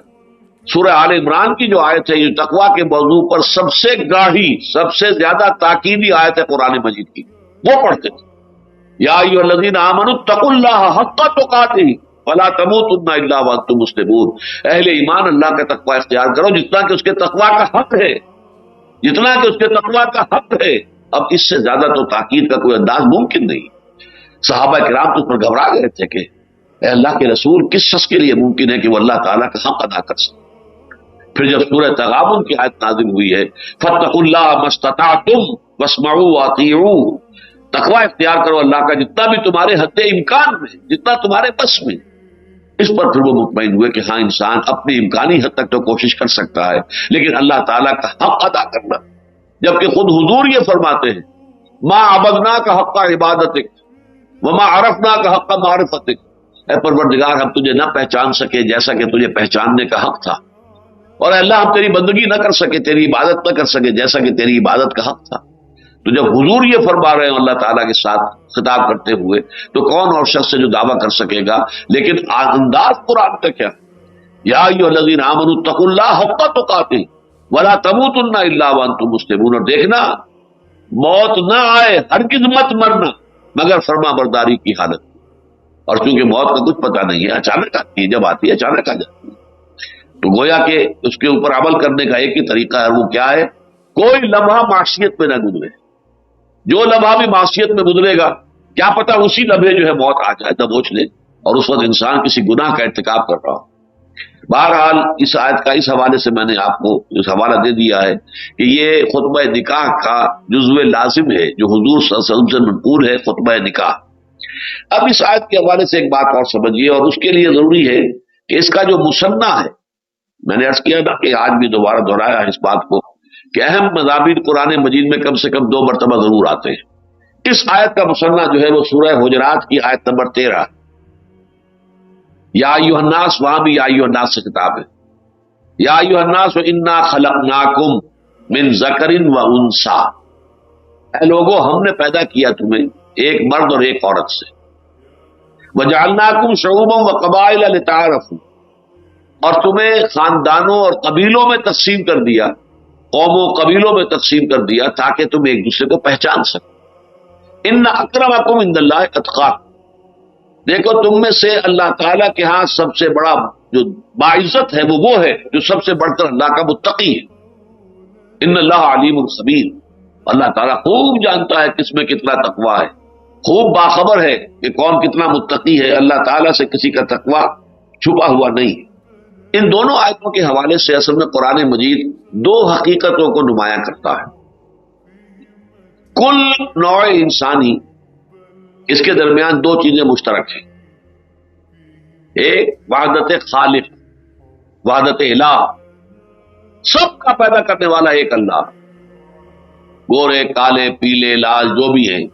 سورہ آل عمران کی جو آیت ہے یہ تقویٰ کے موضوع پر سب سے گاڑھی، سب سے زیادہ تاکیدی آیت ہے قرآن مجید کی، وہ پڑھتے تھے. یا ایھا الذین آمنوا اتقوا اللہ حق تقاتہ ولا تموتن الا وانتم مسلمون. اہل ایمان اللہ کا تقویٰ اختیار کرو جتنا کہ اس کے تقویٰ کا حق ہے، جتنا کہ اس کے تقویٰ کا حق ہے. اب اس سے زیادہ تو تاکید کا کوئی انداز ممکن نہیں. صحابہ کرام تو اس پر گھبرا گئے تھے کہ اے اللہ کے رسول کس شخص کے لیے ممکن ہے کہ وہ اللہ تعالیٰ کا حق ادا کر سکے. پھر جب سورہ تغابن کی آیت نازل ہوئی ہے فاتقوا اللہ ما استطعتم واسمعوا واطیعوا، تقویٰ اختیار کرو اللہ کا جتنا بھی تمہارے حد امکان میں، جتنا تمہارے بس میں. اس پر پھر وہ مطمئن ہوئے کہ ہاں انسان اپنی امکانی حد تک تو کوشش کر سکتا ہے، لیکن اللہ تعالیٰ کا حق ادا کرنا، جبکہ خود حضور یہ فرماتے ہیں ما عبدناک حق عبادتک وما عرفناک حق معرفتک. اے پروردگار ہم تجھے نہ پہچان سکے جیسا کہ تجھے پہچاننے کا حق تھا، اور اے اللہ ہم تیری بندگی نہ کر سکے، تیری عبادت نہ کر سکے جیسا کہ تیری عبادت کا حق تھا. تو جب حضور یہ فرما رہے ہیں اللہ تعالیٰ کے ساتھ خطاب کرتے ہوئے تو کون اور شخص سے جو دعویٰ کر سکے گا. لیکن انداز قرآن کا کیا؟ یا ایھا الذین آمنوا اتقوا اللہ حق تقاتہ ولا تموتن الا وانتم مسلمون. اور دیکھنا موت نہ آئے، ہرگز مت مرنا مگر فرما برداری کی حالت میں. اور چونکہ موت کا کچھ پتہ نہیں ہے، اچانک آتی ہے، جب آتی ہے اچانک آ جاتی ہے، تو گویا کہ اس کے اوپر عمل کرنے کا ایک ہی طریقہ ہے، وہ کیا ہے؟ کوئی لمحہ معصیت میں نہ گزرے. جو لمحہ بھی معصیت میں گزرے گا کیا پتہ اسی لمحے جو ہے موت آ جائے، دبوچ لے، اور اس وقت انسان کسی گناہ کا ارتکاب کر رہا ہو. بہرحال اس آیت کا اس حوالے سے میں نے آپ کو اس حوالہ دے دیا ہے کہ یہ خطبہ نکاح کا جزو لازم ہے جو حضور صلی اللہ علیہ وسلم سے منقول ہے، خطبہ نکاح. اب اس آیت کے حوالے سے ایک بات اور سمجھیے، اور اس کے لیے ضروری ہے کہ اس کا جو مثنیٰ ہے، میں نے عرض کیا نا کہ آج بھی دوبارہ دہرایا اس بات کو کہ اہم مضامین قرآن مجید میں کم سے کم 2 مرتبہ ضرور آتے ہیں. اس آیت کا مثنیٰ جو ہے وہ سورہ حجرات کی آیت نمبر 13، یا ایھا الناس، وہاں بھی یا ایھا الناس سے خطاب ہے. یا ایھا الناس انا خلقناکم من ذکر و انثی، اے لوگو ہم نے پیدا کیا تمہیں ایک مرد اور ایک عورت سے. وجعلناکم شعوبا وقبائل لتعارفوا، اور تمہیں خاندانوں اور قبیلوں میں تقسیم کر دیا، قوموں قبیلوں میں تقسیم کر دیا تاکہ تم ایک دوسرے کو پہچان سکو. ان اکرمکم عند اللہ اتقاکم، دیکھو تم میں سے اللہ تعالیٰ کے ہاں سب سے بڑا جو باعزت ہے وہ ہے جو سب سے بڑھ کر اللہ کا متقی ہے. ان اللہ علیم خبیر، اللہ تعالیٰ خوب جانتا ہے کس میں کتنا تقویٰ ہے، خوب باخبر ہے کہ کون کتنا متقی ہے. اللہ تعالیٰ سے کسی کا تقویٰ چھپا ہوا نہیں. ان دونوں آیتوں کے حوالے سے اصل میں قرآن مجید 2 حقیقتوں کو نمایاں کرتا ہے. کل نوع انسانی اس کے درمیان 2 چیزیں مشترک ہیں، ایک وحدت خالق، وحدت الہ، سب کا پیدا کرنے والا ایک اللہ، گورے کالے پیلے لال جو بھی ہیں،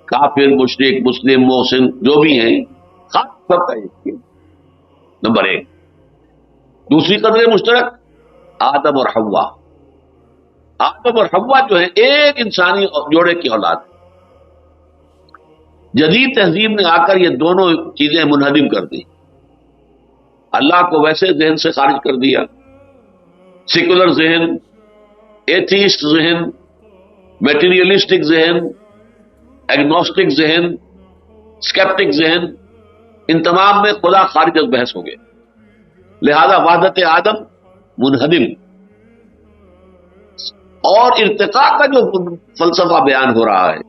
کافر مشرک مسلم محسن جو بھی ہیں، خالق سب کا ایک ہے، نمبر 1. دوسری قدر مشترک آدم اور حوا. آدم اور حوا جو ہے ایک انسانی جوڑے کی اولاد. جدید تہذیب نے آ کر یہ دونوں چیزیں منہدم کر دی. اللہ کو ویسے ذہن سے خارج کر دیا. سیکولر ذہن، ایتھیسٹ ذہن، میٹیریلسٹک ذہن، ایگنوسٹک ذہن، اسکیپٹک ذہن، ان تمام میں خدا خارج از بحث ہو گئے. لہذا وحدت آدم منہدم. اور ارتقاء کا جو فلسفہ بیان ہو رہا ہے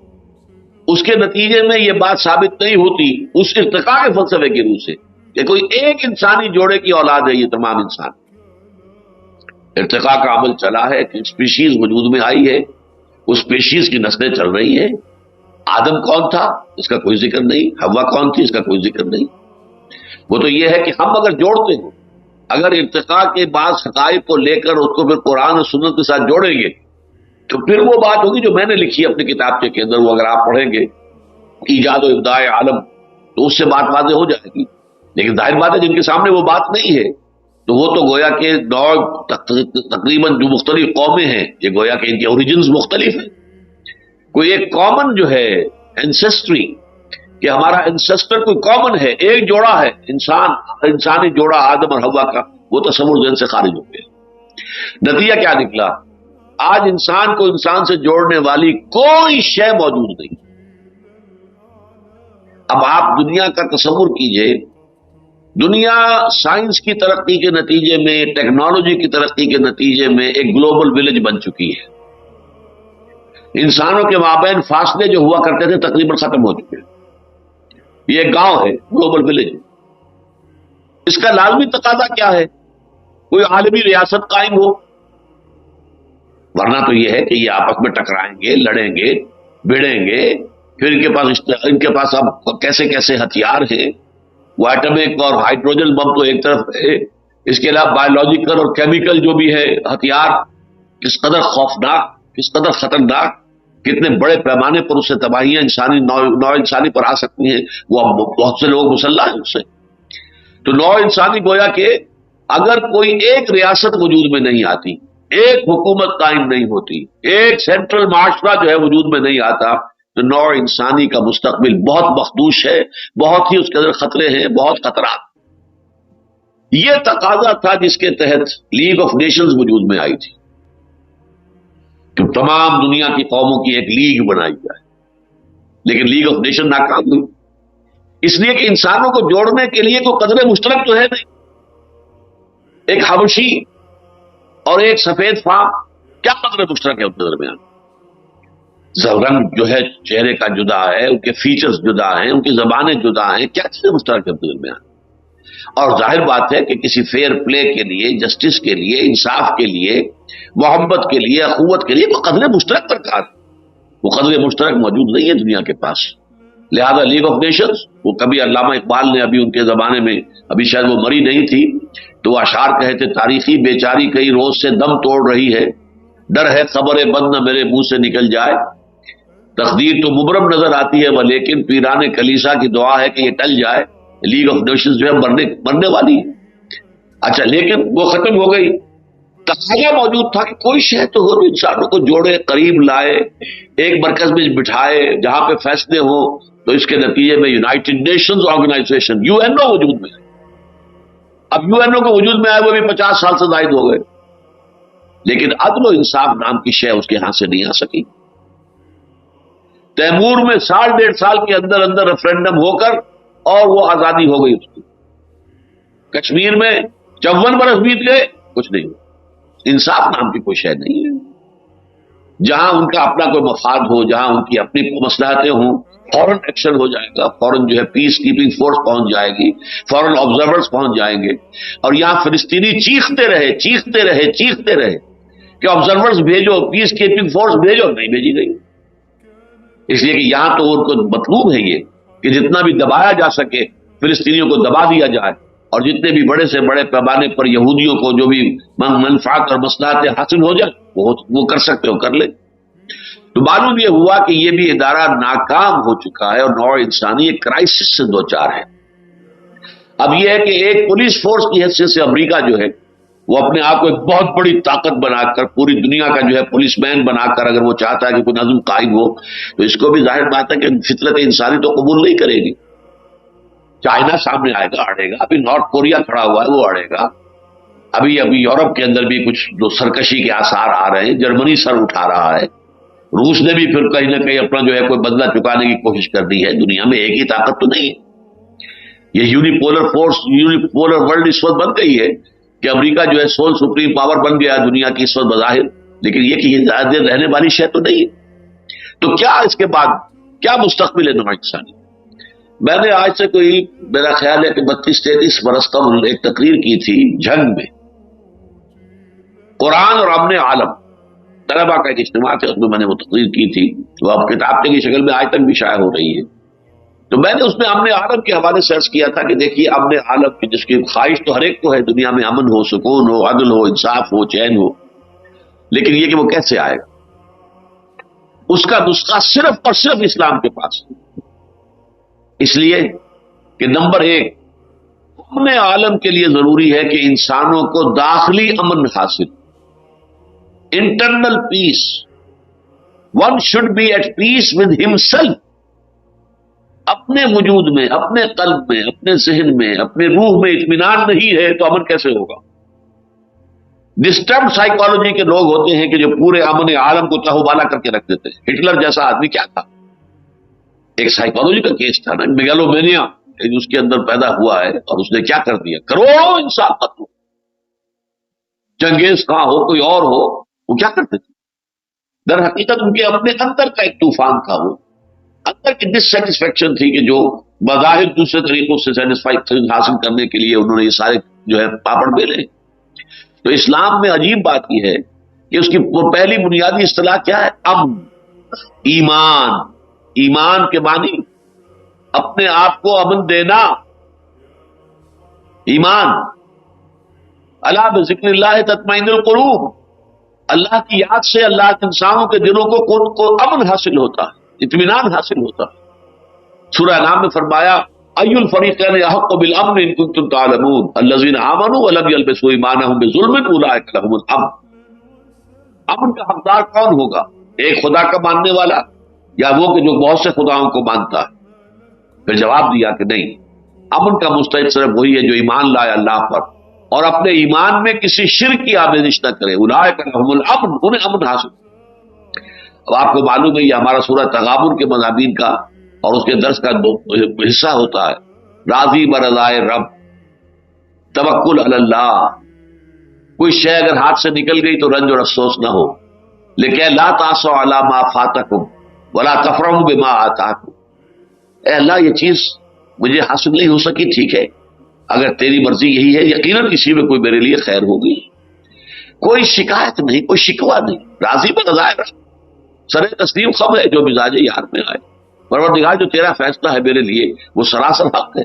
اس کے نتیجے میں یہ بات ثابت نہیں ہوتی اس ارتقاء کے فلسفے کی روح سے کہ کوئی ایک انسانی جوڑے کی اولاد ہے یہ تمام انسان. ارتقاء کا عمل چلا ہے کہ اسپیشیز وجود میں آئی ہے، اس اسپیشیز کی نسلیں چل رہی ہیں. آدم کون تھا اس کا کوئی ذکر نہیں، حوا کون تھی اس کا کوئی ذکر نہیں. وہ تو یہ ہے کہ ہم اگر جوڑتے ہوں، اگر ارتقاء کے بعض حقائق کو لے کر اس کو پھر قرآن اور سنت کے ساتھ جوڑیں گے تو پھر وہ بات ہوگی جو میں نے لکھی اپنی کتاب کے اندر. وہ اگر آپ پڑھیں گے ایجاد و ابداع عالم تو اس سے بات واضح ہو جائے گی. لیکن ظاہر بات ہے جن کے سامنے وہ بات نہیں ہے تو وہ تو گویا کہ تقریباً جو مختلف قومیں ہیں یہ گویا کہ ان کے اوریجنز مختلف ہیں. کوئی ایک کامن جو ہے اینسیسٹری کہ ہمارا اینسیسٹر کوئی کامن ہے، ایک جوڑا ہے انسانی جوڑا آدم اور حوا کا، وہ تصور ذہن سے خارج ہو گیا. نتیجہ کیا نکلا؟ آج انسان کو انسان سے جوڑنے والی کوئی شے موجود نہیں. اب آپ دنیا کا تصور کیجئے، دنیا سائنس کی ترقی کے نتیجے میں، ٹیکنالوجی کی ترقی کے نتیجے میں ایک گلوبل ولیج بن چکی ہے. انسانوں کے مابین فاصلے جو ہوا کرتے تھے تقریباً ختم ہو چکے ہیں. یہ ایک گاؤں ہے، گلوبل ولیج. اس کا لازمی تقاضا کیا ہے؟ کوئی عالمی ریاست قائم ہو، ورنہ تو یہ ہے کہ یہ آپس میں ٹکرائیں گے، لڑیں گے، بھیڑیں گے. پھر ان کے پاس اب کیسے کیسے ہتھیار ہیں. وہ ایٹمک اور ہائیڈروجن بم تو ایک طرف ہے، اس کے علاوہ بایولوجیکل اور کیمیکل جو بھی ہے ہتھیار، کس قدر خوفناک، کس قدر خطرناک، کتنے بڑے پیمانے پر اس سے تباہیاں نو انسانی پر آ سکتی ہیں. وہ بہت سے لوگ مسلح ہیں اس سے. تو نو انسانی گویا کہ اگر کوئی ایک ریاست وجود میں نہیں آتی، ایک حکومت قائم نہیں ہوتی، ایک سینٹرل معاشرہ جو ہے وجود میں نہیں آتا تو نو انسانی کا مستقبل بہت مخدوش ہے، بہت ہی اس کے اندر خطرے ہیں، بہت خطرات. یہ تقاضا تھا جس کے تحت لیگ آف نیشنز وجود میں آئی تھی کہ تمام دنیا کی قوموں کی ایک لیگ بنائی جائے. لیکن لیگ آف نیشن ناکام ہوئی اس لیے کہ انسانوں کو جوڑنے کے لیے کوئی قدر مشترک تو ہے نہیں. ایک حبشی اور ایک سفید فام، کیا قدر مشترک ہے ان کے درمیان؟ رنگ جو ہے چہرے کا جدا ہے، ان کے فیچرز جدا ہیں، ان کی زبانیں جدا ہیں، کیا چیزیں مشترک ہے ان کے درمیان؟ اور ظاہر بات ہے کہ کسی فیئر پلے کے لیے، جسٹس کے لیے، انصاف کے لیے، محبت کے لیے، اخوت کے لیے تو قدر مشترک درکار ہے. وہ قدر مشترک موجود نہیں ہے دنیا کے پاس. لہذا لیگ آف نیشنز، وہ کبھی علامہ اقبال نے ابھی ان کے زمانے میں، ابھی شاید وہ مری نہیں تھی تو وہ اشعار کہے تھے، تاریخی بیچاری کئی روز سے دم توڑ رہی ہے، ڈر ہے خبر بند نہ میرے منہ سے نکل جائے. تقدیر تو مبرم نظر آتی ہے وہ لیکن پیران کلیسا کی دعا ہے کہ یہ ٹل جائے. لیگ آف نیشنز جو ہے مرنے والی ہے. اچھا لیکن وہ ختم ہو گئی. تقاضا موجود تھا کہ کوئی شے تو ہو جو انسانوں کو جوڑے، قریب لائے، ایک مرکز میں بٹھائے جہاں پہ فیصلے ہوں. تو اس کے نتیجے میں یونائٹڈ نیشنز آرگنائزیشن UN وجود میں ہے. اب UN کو وجود میں آئے وہ بھی 50 سال سے زائد ہو گئے، لیکن عدل و انصاف نام کی شے اس کے ہاتھ سے نہیں آ سکی. تیمور میں 1.5 سال کے اندر اندر ریفرینڈم ہو کر اور وہ آزادی ہو گئی اس کی. کشمیر میں 54 برس بیت گئے، کچھ نہیں ہوا. انصاف نام کی کوئی شے نہیں ہے. جہاں ان کا اپنا کوئی مفاد ہو، جہاں ان کی اپنی مصلحتیں ہوں، فوراً ایکشن ہو جائے گا، فوراً جو ہے پیس کیپنگ فورس پہنچ جائے گی، فوراً آبزرورز پہنچ جائیں گے. اور یہاں فلسطینی چیختے رہے کہ آبزرورز بھیجو، پیس کیپنگ فورس بھیجو، نہیں بھیجی گئی. اس لیے کہ یہاں تو ان کو مطلوب ہے یہ کہ جتنا بھی دبایا جا سکے فلسطینیوں کو دبا دیا جائے، اور جتنے بھی بڑے سے بڑے پیمانے پر یہودیوں کو جو بھی منفعت اور مصلحتیں حاصل ہو جائیں وہ کر سکتے ہو کر لیں. تو معلوم یہ ہوا کہ یہ بھی ادارہ ناکام ہو چکا ہے اور نوع انسانی ایک کرائسس سے دوچار ہے. اب یہ ہے کہ ایک پولیس فورس کی حیثیت سے امریکہ جو ہے وہ اپنے آپ کو ایک بہت بڑی طاقت بنا کر، پوری دنیا کا جو ہے پولیس مین بنا کر اگر وہ چاہتا ہے کہ کوئی نظم قائم ہو تو اس کو بھی ظاہر بات ہے کہ فطرت انسانی تو قبول نہیں کرے گی. چائنا سامنے آئے گا، اڑے گا، ابھی نارتھ کوریا کھڑا ہوا ہے وہ اڑے گا، ابھی یورپ کے اندر بھی کچھ جو سرکشی کے آثار آ رہے ہیں، جرمنی سر اٹھا رہا ہے، روس نے بھی پھر کہیں نہ کہیں اپنا جو ہے کوئی بدلہ چکانے کی کوشش کرنی ہے. دنیا میں ایک ہی طاقت تو نہیں ہے، یہ یونیپولر فورس، یونیپولر ورلڈ اس وقت بن گئی ہے کہ امریکہ جو ہے سول سپریم پاور بن گیا دنیا کی اس وقت بظاہر، لیکن یہ کہ یہ زیادہ دیر رہنے والی شے تو نہیں ہے. تو کیا اس کے بعد کیا مستقبل ہے نوع انسانی؟ میں نے آج سے کوئی میرا خیال ہے کہ 32-33 برس قبل ایک تقریر کی تھی جھنگ میں، قرآن اور امن عالم، طلبا کا ایک اجتماع تھا، اس میں میں نے وہ تقریر کی تھی، وہ اب کتاب کی شکل میں آج تک بھی شائع ہو رہی ہے. تو میں نے اس میں امن عالم کے حوالے سے عرض کیا تھا کہ دیکھیے امن عالم کی جس کی خواہش تو ہر ایک کو ہے، دنیا میں امن ہو، سکون ہو، عدل ہو، انصاف ہو، چین ہو، لیکن یہ کہ وہ کیسے آئے گا؟ اس کا نسخہ صرف اور صرف اسلام کے پاس ہے. اس لیے کہ نمبر 1 امن عالم کے لیے ضروری ہے کہ انسانوں کو داخلی امن حاصل، internal peace. One should be at peace with himself. اپنے وجود میں، اپنے قلب میں، اپنے ذہن میں، اپنے روح میں اطمینان نہیں ہے تو امن کیسے ہوگا؟ ڈسٹرب سائیکالوجی کے لوگ ہوتے ہیں کہ جو پورے امن عالم کو تہوبالا کر کے رکھ دیتے ہیں. ہٹلر جیسا آدمی کیا تھا؟ ایک سائیکالوجی کا کیس تھا نا، میگالومینیا اس کے اندر پیدا ہوا ہے، اور اس نے کیا کر دیا؟ کروڑوں انسان قتل. چنگیز خان ہو، کوئی اور ہو، وہ کیا کرتے تھے؟ در حقیقت ان کے اپنے اندر کا ایک طوفان تھا، وہ اندر کی ڈس سیٹسفیکشن تھی کہ جو بظاہر دوسرے طریقوں سے سیٹسفیکشن حاصل کرنے کے لیے انہوں نے یہ سارے جو ہے پاپڑ بیلے. تو اسلام میں عجیب بات یہ ہے کہ اس کی وہ پہلی بنیادی اصطلاح کیا ہے؟ امن. ایمان. ایمان کے معنی اپنے آپ کو امن دینا. ایمان. الا بذکر اللہ تطمئن القلوب. اللہ کی یاد سے اللہ کے انسانوں کے دلوں کو امن حاصل ہوتا ہے، اطمینان حاصل ہوتا ہے. سورہ انعام میں فرمایا ای الفریقین احق بالامن ان کنتم تعلمون الذین آمنوا ولم یلبسوا ایمانهم بظلم اولئک لهم الامن. امن کا حقدار کون ہوگا؟ ایک خدا کا ماننے والا یا وہ کہ جو بہت سے خداؤں کو مانتا ہے؟ پھر جواب دیا کہ نہیں، امن کا مستحق صرف وہی ہے جو ایمان لائے اللہ پر اور اپنے ایمان میں کسی شرک کی آمیزش نہ کرے. اولئک لهم الامن، انہیں امن حاصل. اب آپ کو معلوم ہے یہ ہمارا سورہ تغابن کے مضامین کا اور اس کے درس کا حصہ ہوتا ہے. راضی برضائے رب، توکل علی اللہ. کوئی شے اگر ہاتھ سے نکل گئی تو رنج اور افسوس نہ ہو، لیکن لا تاسوا علی ما فاتکم ولا تفرحوا بما آتاکم. اے اللہ یہ چیز مجھے حاصل نہیں ہو سکی، ٹھیک ہے، اگر تیری مرضی یہی ہے یقیناً کسی میں کوئی میرے لیے خیر ہوگی. کوئی شکایت نہیں، کوئی شکوہ نہیں. راضی برضائے رب، سر تسلیم خم ہے جو مزاج یار میں آئے. پروردگار جو تیرا فیصلہ ہے میرے لیے وہ سراسر حق ہے.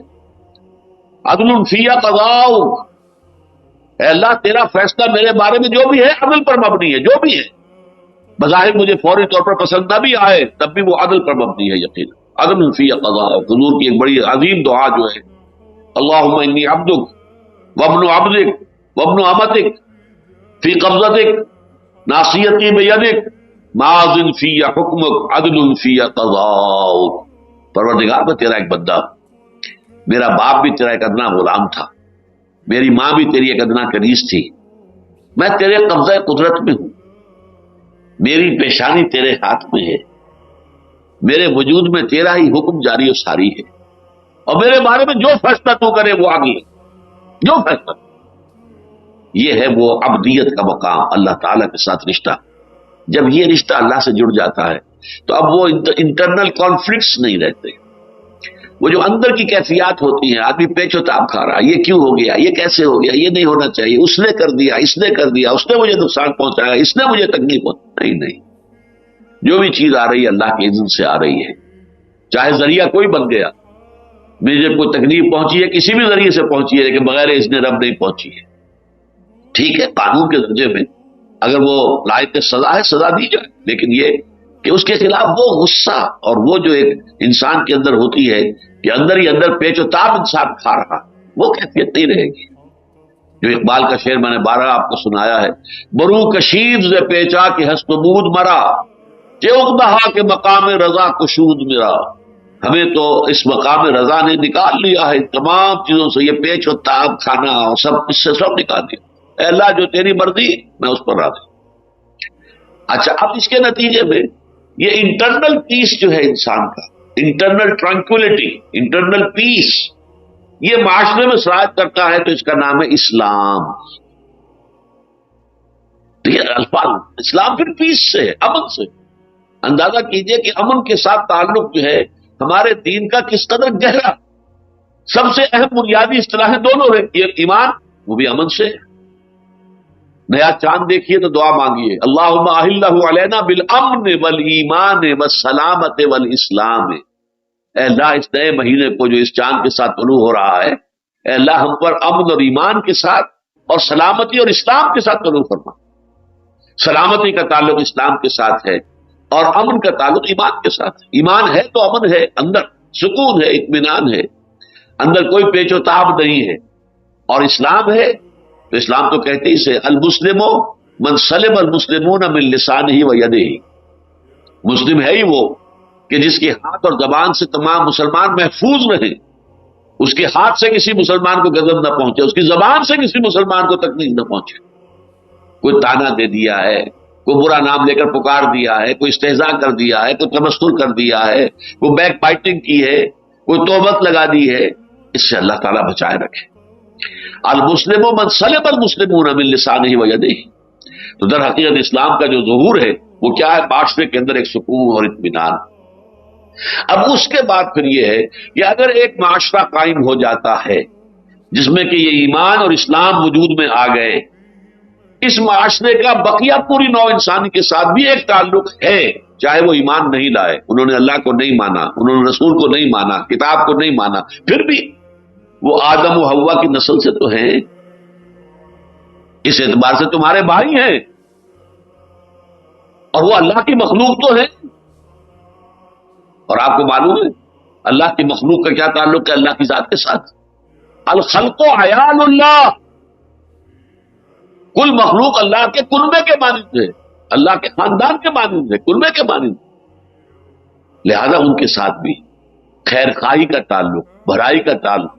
عدل فی قضاؤک، اے اللہ تیرا فیصلہ میرے بارے میں جو بھی ہے عدل پر مبنی ہے. جو بھی ہے بظاہر مجھے فوری طور پر پسند نہ بھی آئے تب بھی وہ عدل پر مبنی ہے. یقین عدل فی قضاؤک. حضور کی ایک بڑی عظیم دعا جو ہے اللہم انی عبدک وابن عبدک وابن امتک فی قبضتک ناصیتی بیدک ماض فی حکمک عدل فی قضاؤک. پروردگار میں تیرا ایک بندہ، میرا باپ بھی تیرا ایک ادنا غلام تھا، میری ماں بھی تیری ایک ادنا کنیز تھی، میں تیرے قبضہ قدرت میں ہوں، میری پیشانی تیرے ہاتھ میں ہے، میرے وجود میں تیرا ہی حکم جاری و ساری ہے، اور میرے بارے میں جو فیصلہ تو کرے وہ آگے ہے. جو فیصلہ، یہ ہے وہ عبدیت کا مقام، اللہ تعالیٰ کے ساتھ رشتہ. جب یہ رشتہ اللہ سے جڑ جاتا ہے تو اب وہ انٹرنل کانفلکٹس نہیں رہتے. وہ جو اندر کی کیفیات ہوتی ہیں، آدمی پیچ و تاب کھا رہا، یہ کیوں ہو گیا، یہ کیسے ہو گیا، یہ نہیں ہونا چاہیے، اس نے کر دیا، اس نے کر دیا، اس نے مجھے نقصان پہنچایا، اس نے مجھے تکلیف پہنچائی. نہیں، جو بھی چیز آ رہی ہے اللہ کے اذن سے آ رہی ہے. چاہے ذریعہ کوئی بن گیا، مجھے کوئی تکلیف پہنچی ہے کسی بھی ذریعے سے پہنچی ہے لیکن بغیر اذن رب نہیں پہنچی ہے، ٹھیک ہے، قانون کے درجے میں اگر وہ لائق سزا ہے سزا دی جائے، لیکن یہ کہ اس کے خلاف وہ غصہ اور وہ جو ایک انسان کے اندر ہوتی ہے کہ اندر ہی اندر پیچ و تاب انسان کھا رہا، وہ کیفیت نہیں رہے گی. جو اقبال کا شعر میں نے 12 آپ کو سنایا ہے، برو کشید ز پیچا کہ ہست بود مرا، چوک بہا کے مقام رضا کشود میرا، ہمیں تو اس مقام رضا نے نکال لیا ہے تمام چیزوں سے، یہ پیچ و تاب کھانا اور سب اس سے سب نکال دیا. اے اللہ جو تیری مرضی میں اس پر راضی. اچھا اب اس کے نتیجے میں یہ انٹرنل پیس جو ہے انسان کا، انٹرنل ٹرانکولیٹی، انٹرنل پیس، یہ معاشرے میں سراج کرتا ہے تو اس کا نام ہے اسلام. یہ الفاظ اسلام پھر پیس سے ہے، امن سے. اندازہ کیجئے کہ امن کے ساتھ تعلق جو ہے ہمارے دین کا کس قدر گہرا. سب سے اہم بنیادی اصطلاحیں دونوں ہیں، یہ ایمان وہ بھی امن سے ہے. نیا چاند دیکھیے تو دعا مانگیے اللہم احلہ علینا بالامن والایمان والسلامت والاسلام. اے اللہ اس نئے مہینے کو جو اس چاند کے ساتھ طلوع ہو رہا ہے، اے اللہ ہم پر امن اور ایمان کے ساتھ اور سلامتی اور اسلام کے ساتھ طلوع فرما. سلامتی کا تعلق اسلام کے ساتھ ہے اور امن کا تعلق ایمان کے ساتھ. ایمان ہے تو امن ہے، اندر سکون ہے، اطمینان ہے، اندر کوئی پیچ و تاب نہیں ہے. اور اسلام ہے تو اسلام تو کہتے ہی سے المسلم من سلم المسلمون من لسانہ و یدہ. مسلم ہے ہی وہ کہ جس کے ہاتھ اور زبان سے تمام مسلمان محفوظ رہیں. اس کے ہاتھ سے کسی مسلمان کو غضب نہ پہنچے، اس کی زبان سے کسی مسلمان کو تکلیف نہ پہنچے. کوئی تانا دے دیا ہے، کوئی برا نام لے کر پکار دیا ہے، کوئی استہزاء کر دیا ہے، کوئی تمسخر کر دیا ہے، کوئی بیک بائٹنگ کی ہے، کوئی توبت لگا دی ہے، اس سے اللہ تعالیٰ بچائے رکھے. المسلم من سلم المسلمون من لسانہ و یدہ. تو در حقیقت اسلام کا جو ظہور ہے وہ کیا ہے؟ معاشرے کے اندر ایک سکون اور اطمینان. اب اس کے بعد پھر یہ ہے کہ اگر ایک معاشرہ قائم ہو جاتا ہے جس میں کہ یہ ایمان اور اسلام وجود میں آ گئے، اس معاشرے کا بقیہ پوری نوع انسانی کے ساتھ بھی ایک تعلق ہے، چاہے وہ ایمان نہیں لائے، انہوں نے اللہ کو نہیں مانا، انہوں نے رسول کو نہیں مانا، کتاب کو نہیں مانا، پھر بھی وہ آدم و حوا کی نسل سے تو ہیں. اس اعتبار سے تمہارے بھائی ہیں اور وہ اللہ کی مخلوق تو ہے. اور آپ کو معلوم ہے اللہ کی مخلوق کا کیا تعلق ہے اللہ کی ذات کے ساتھ؟ الخلق عیال اللہ. کل مخلوق اللہ کے کلبے کے مانند ہے، اللہ کے خاندان کے مانند ہے، کلبے کے مانند. لہذا ان کے ساتھ بھی خیر خواہی کا تعلق، بھلائی کا تعلق.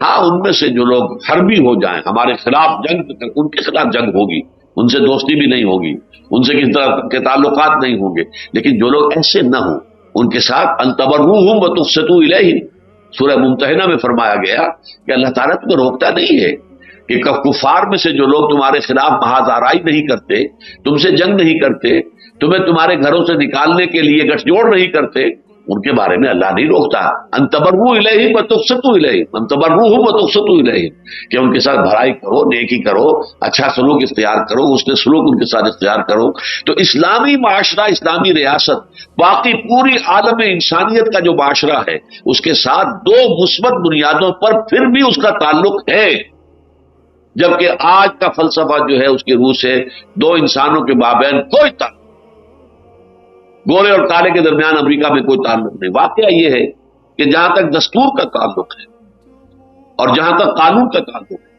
ہاں ان میں سے جو لوگ حربی ہو جائیں، ہمارے خلاف جنگ، ان کے خلاف جنگ ہوگی، ان سے دوستی بھی نہیں ہوگی، ان سے کس طرح کے تعلقات نہیں ہوں گے. لیکن جو لوگ ایسے نہ ہوں ان کے ساتھ ان تبروہم وتقسطوا الیہم. سورہ ممتحنہ میں فرمایا گیا کہ اللہ تعالیٰ تمہیں روکتا نہیں ہے کہ کفار میں سے جو لوگ تمہارے خلاف محاذ آرائی نہیں کرتے، تم سے جنگ نہیں کرتے، تمہیں تمہارے گھروں سے نکالنے کے لیے گٹھ جوڑ نہیں کرتے، ان کے بارے میں اللہ نہیں روکتا. ان تبرؤوا الیہم وتقسطوا الیہم، ان تبرؤہم وتقسطوا الیہم، کہ ان کے ساتھ بھلائی کرو، نیکی کرو، اچھا سلوک اختیار کرو، حسن سلوک ان کے ساتھ اختیار کرو. تو اسلامی معاشرہ، اسلامی ریاست باقی پوری عالم انسانیت کا جو معاشرہ ہے اس کے ساتھ دو مثبت بنیادوں پر پھر بھی اس کا تعلق ہے. جبکہ آج کا فلسفہ جو ہے اس کی روح سے دو انسانوں کے مابین کوئی تعلق، گورے اور کالے کے درمیان امریکہ میں کوئی تعلق نہیں. واقعہ یہ ہے کہ جہاں تک دستور کا تعلق ہے اور جہاں تک قانون کا تعلق ہے،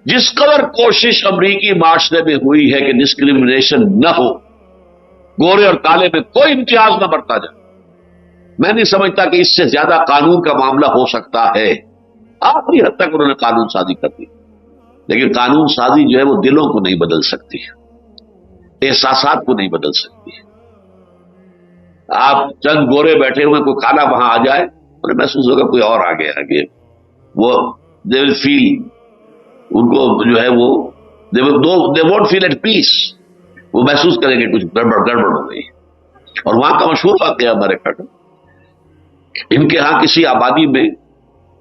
جس قدر کوشش امریکی معاشرے میں ہوئی ہے کہ ڈسکریمنیشن نہ ہو، گورے اور کالے میں کوئی امتیاز نہ بڑھتا جائے، میں نہیں سمجھتا کہ اس سے زیادہ قانون کا معاملہ ہو سکتا ہے. آخری حد تک انہوں نے قانون سازی کر دی، لیکن قانون سازی جو ہے وہ دلوں کو نہیں بدل سکتی، احساسات کو نہیں بدل سکتی. آپ چند گورے بیٹھے ہوئے کوئی کالا وہاں آ جائے، انہیں محسوس ہوگا کوئی اور آ گیا آگے، وہ دے ول فیل، ان کو جو ہے وہ دے وونٹ فیل ایٹ پیس، وہ محسوس کریں گے کچھ گڑبڑ ہو گئی. اور وہاں کا مشہور واقعہ ہمارے کھڑا، ان کے ہاں کسی آبادی میں،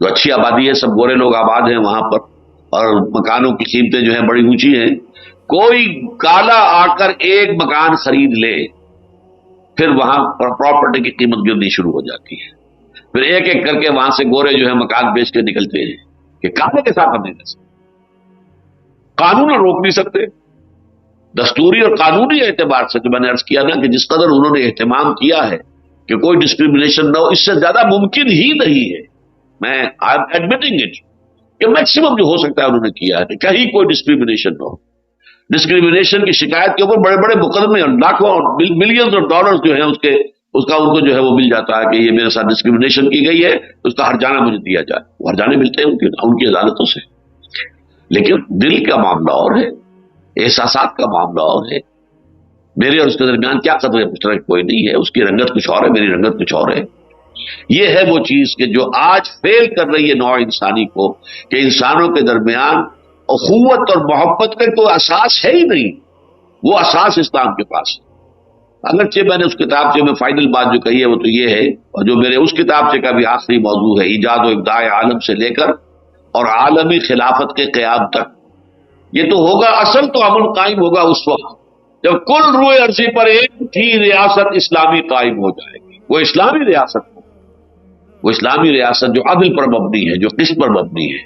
جو اچھی آبادی ہے، سب گورے لوگ آباد ہیں وہاں پر، اور مکانوں کی قیمتیں جو ہیں بڑی اونچی ہیں. کوئی کالا آ کر ایک مکان خرید لے، پھر وہاں پراپرٹی کی قیمت گرنی شروع ہو جاتی ہے. پھر ایک ایک کر کے وہاں سے گورے جو ہے مکان بیچ کے نکلتے ہیں کہ کالے کے ساتھ ہم نہیں کر سکتے، قانون روک نہیں سکتے. دستوری اور قانونی اعتبار سے جو میں نے عرض کیا نا کہ جس قدر انہوں نے اہتمام کیا ہے کہ کوئی ڈسکریمنیشن نہ ہو، اس سے زیادہ ممکن ہی نہیں ہے. میں آئی ایم ایڈمٹنگ اٹ کہ میکسیمم جو ہو سکتا ہے انہوں نے کیا ہے کہ کہیں کوئی ڈسکریمنیشن نہ ہو. ڈسکریمنیشن کی شکایت کے اوپر بڑے بڑے مقدمے، لاکھوں ملینز آف ڈالرز جو ہیں اس کے اس کا ان کو جو ہے وہ مل جاتا ہے کہ یہ میرے ساتھ ڈسکریمنیشن کی گئی ہے، اس کا ہرجانہ مجھے دیا جائے، وہ ہرجانے ملتے ہیں ان کی عدالتوں سے۔ لیکن دل کا معاملہ اور ہے، احساسات کا معاملہ اور ہے۔ میرے اور اس کے درمیان کیا قدر مشترک کوئی نہیں ہے، اس کی رنگت کچھ اور ہے، میری رنگت کچھ اور ہے۔ یہ ہے وہ چیز کہ جو آج فیل کر رہی ہے نوع انسانی کو، کہ انسانوں کے درمیان اخوت اور محبت کا کوئی اساس ہے ہی نہیں۔ وہ اساس اسلام کے پاس ہے۔ اگرچہ میں نے اس کتاب سے میں فائنل بات جو کہی ہے وہ تو یہ ہے، اور جو میرے اس کتاب سے کا بھی آخری موضوع ہے، ایجاد و ابداع عالم سے لے کر اور عالمی خلافت کے قیام تک، یہ تو ہوگا، اصل تو امن قائم ہوگا اس وقت جب کل روئے عرضی پر ایک ہی ریاست اسلامی قائم ہو جائے گی۔ وہ اسلامی ریاست ہو، وہ اسلامی ریاست جو عدل پر مبنی ہے، جو قسط پر مبنی ہے،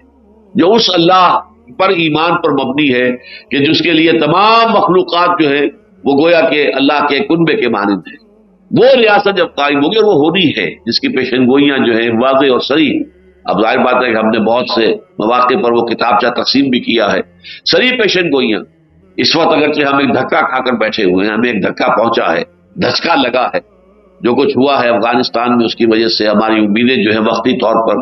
جو اس اللہ پر ایمان پر مبنی ہے کہ جس کے لیے تمام مخلوقات جو ہے وہ گویا کہ اللہ کے کنبے کے مانند ہے۔ وہ ریاست جب قائم ہوگی، اور وہ ہونی ہے، جس کی پیشن گوئیاں جو ہیں واضح اور صریح۔ اب ظاہر بات ہے کہ ہم نے بہت سے مواقع پر وہ کتابچہ تقسیم بھی کیا ہے، صریح پیشن گوئیاں۔ اس وقت اگرچہ ہم ایک دھکا کھا کر بیٹھے ہوئے ہیں، ہمیں ایک دھکا پہنچا ہے، دھچکا لگا ہے، جو کچھ ہوا ہے افغانستان میں، اس کی وجہ سے ہماری امیدیں جو ہے وقتی طور پر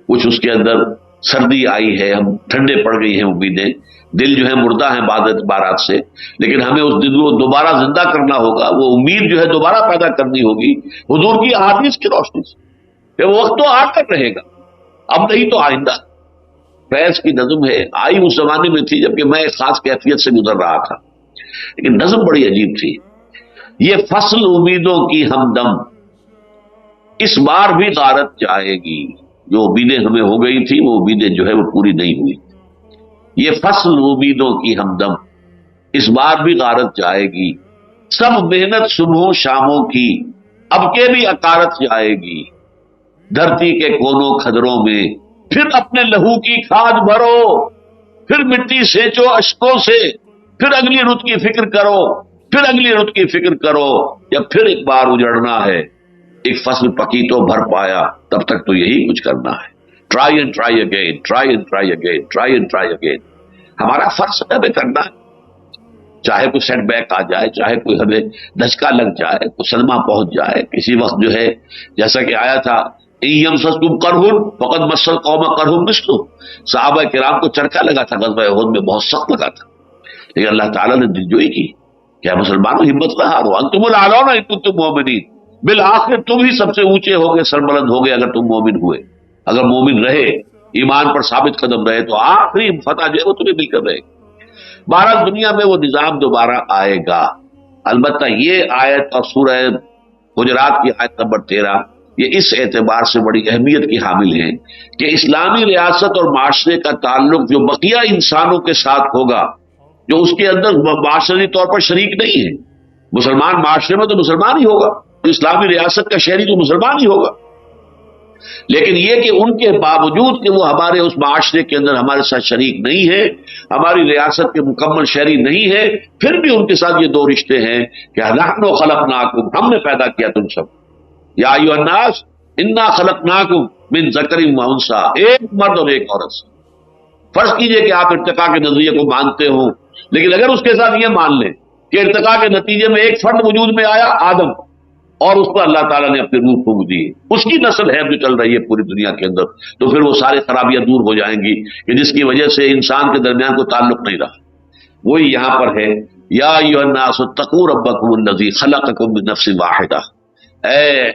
کچھ اس کے اندر سردی آئی ہے، ہم ٹھنڈے پڑ گئی ہیں امیدیں، دل جو ہے مردہ ہیں بعض اعتبارات سے، لیکن ہمیں اس دل کو دوبارہ زندہ کرنا ہوگا، وہ امید جو ہے دوبارہ پیدا کرنی ہوگی حضور کی احادیث کی روشنی سے کہ وہ وقت تو آ کر رہے گا، اب نہیں تو آئندہ۔ فیض کی نظم ہے، آئی اس زمانے میں تھی جبکہ میں ایک خاص کیفیت سے گزر رہا تھا، لیکن نظم بڑی عجیب تھی۔ یہ فصل امیدوں کی ہمدم اس بار بھی غارت جائے گی، جو امیدیں ہمیں ہو گئی تھی وہ امیدیں جو ہے وہ پوری نہیں ہوئی۔ یہ فصل امیدوں کی ہمدم اس بار بھی غارت جائے گی، سب محنت صبحوں شاموں کی اب کے بھی اکارت جائے گی، دھرتی کے کونوں کھدروں میں پھر اپنے لہو کی کھاد بھرو، پھر مٹی سینچو اشکوں سے، پھر اگلی رت کی فکر کرو، پھر اگلی رت کی فکر کرو، یا پھر ایک بار اجڑنا ہے، ایک فصل پکی تو بھر پایا، تب تک تو یہی کچھ کرنا ہے۔ Try and try again, try and try again, try and try again. ہمارا فرض ہے ہمیں کرنا ہے، چاہے کوئی سیٹ بیک آ جائے، چاہے کوئی ہمیں دھچکا لگ جائے، کوئی صدمہ پہنچ جائے، کسی وقت جو ہے جیسا کہ آیا تھا یمسسکم قرح فقد مس القوم قرح مثلہ، صحابہ کرام کو چرکا لگا تھا، غزوہ احد میں بہت سخت لگا تھا، لیکن اللہ تعالیٰ نے دلجوئی کی، کیا مسلمانوں ہمت نہ ہارو، انتم الاعلون ان کنتم مؤمنین، بالآخر تم ہی سب سے اونچے ہوگے، سربلند ہوگے اگر تم مومن ہوئے، اگر مومن رہے، ایمان پر ثابت قدم رہے تو آخری فتح جو ہے وہ تمہیں مل کر رہے گی۔ بہرحال دنیا میں وہ نظام دوبارہ آئے گا۔ البتہ یہ آیت اور سورہ حجرات کی آیت نمبر 13 یہ اس اعتبار سے بڑی اہمیت کی حامل ہیں کہ اسلامی ریاست اور معاشرے کا تعلق جو بقیہ انسانوں کے ساتھ ہوگا، جو اس کے اندر معاشرتی طور پر شریک نہیں ہے، مسلمان معاشرے میں تو مسلمان ہی ہوگا، اسلامی ریاست کا شہری تو مسلمان ہی ہوگا، لیکن یہ کہ ان کے باوجود کہ وہ ہمارے اس معاشرے کے اندر ہمارے ساتھ شریک نہیں ہے، ہماری ریاست کے مکمل شہری نہیں ہے، پھر بھی ان کے ساتھ یہ دو رشتے ہیں کہ نحن خلقناکم، ہم نے پیدا کیا تم سب، یا ایھا الناس انا خلقناکم من ذکر و انثی، ایک مرد اور ایک عورت سے۔ فرض کیجئے کہ آپ ارتقاء کے نظریے کو مانتے ہوں، لیکن اگر اس کے ساتھ یہ مان لیں کہ ارتقاء کے نتیجے میں ایک فرد وجود میں آیا آدم، اور اس پر اللہ تعالیٰ نے اپنے روح پھونک دی، اس کی نسل ہے جو چل رہی ہے پوری دنیا کے اندر، تو پھر وہ سارے خرابیاں دور ہو جائیں گی کہ جس کی وجہ سے انسان کے درمیان کوئی تعلق نہیں رہا۔ وہی یہاں پر ہے، یا ایھا الناس اتقوا ربکم الذی خلقکم من نفس واحدہ، اے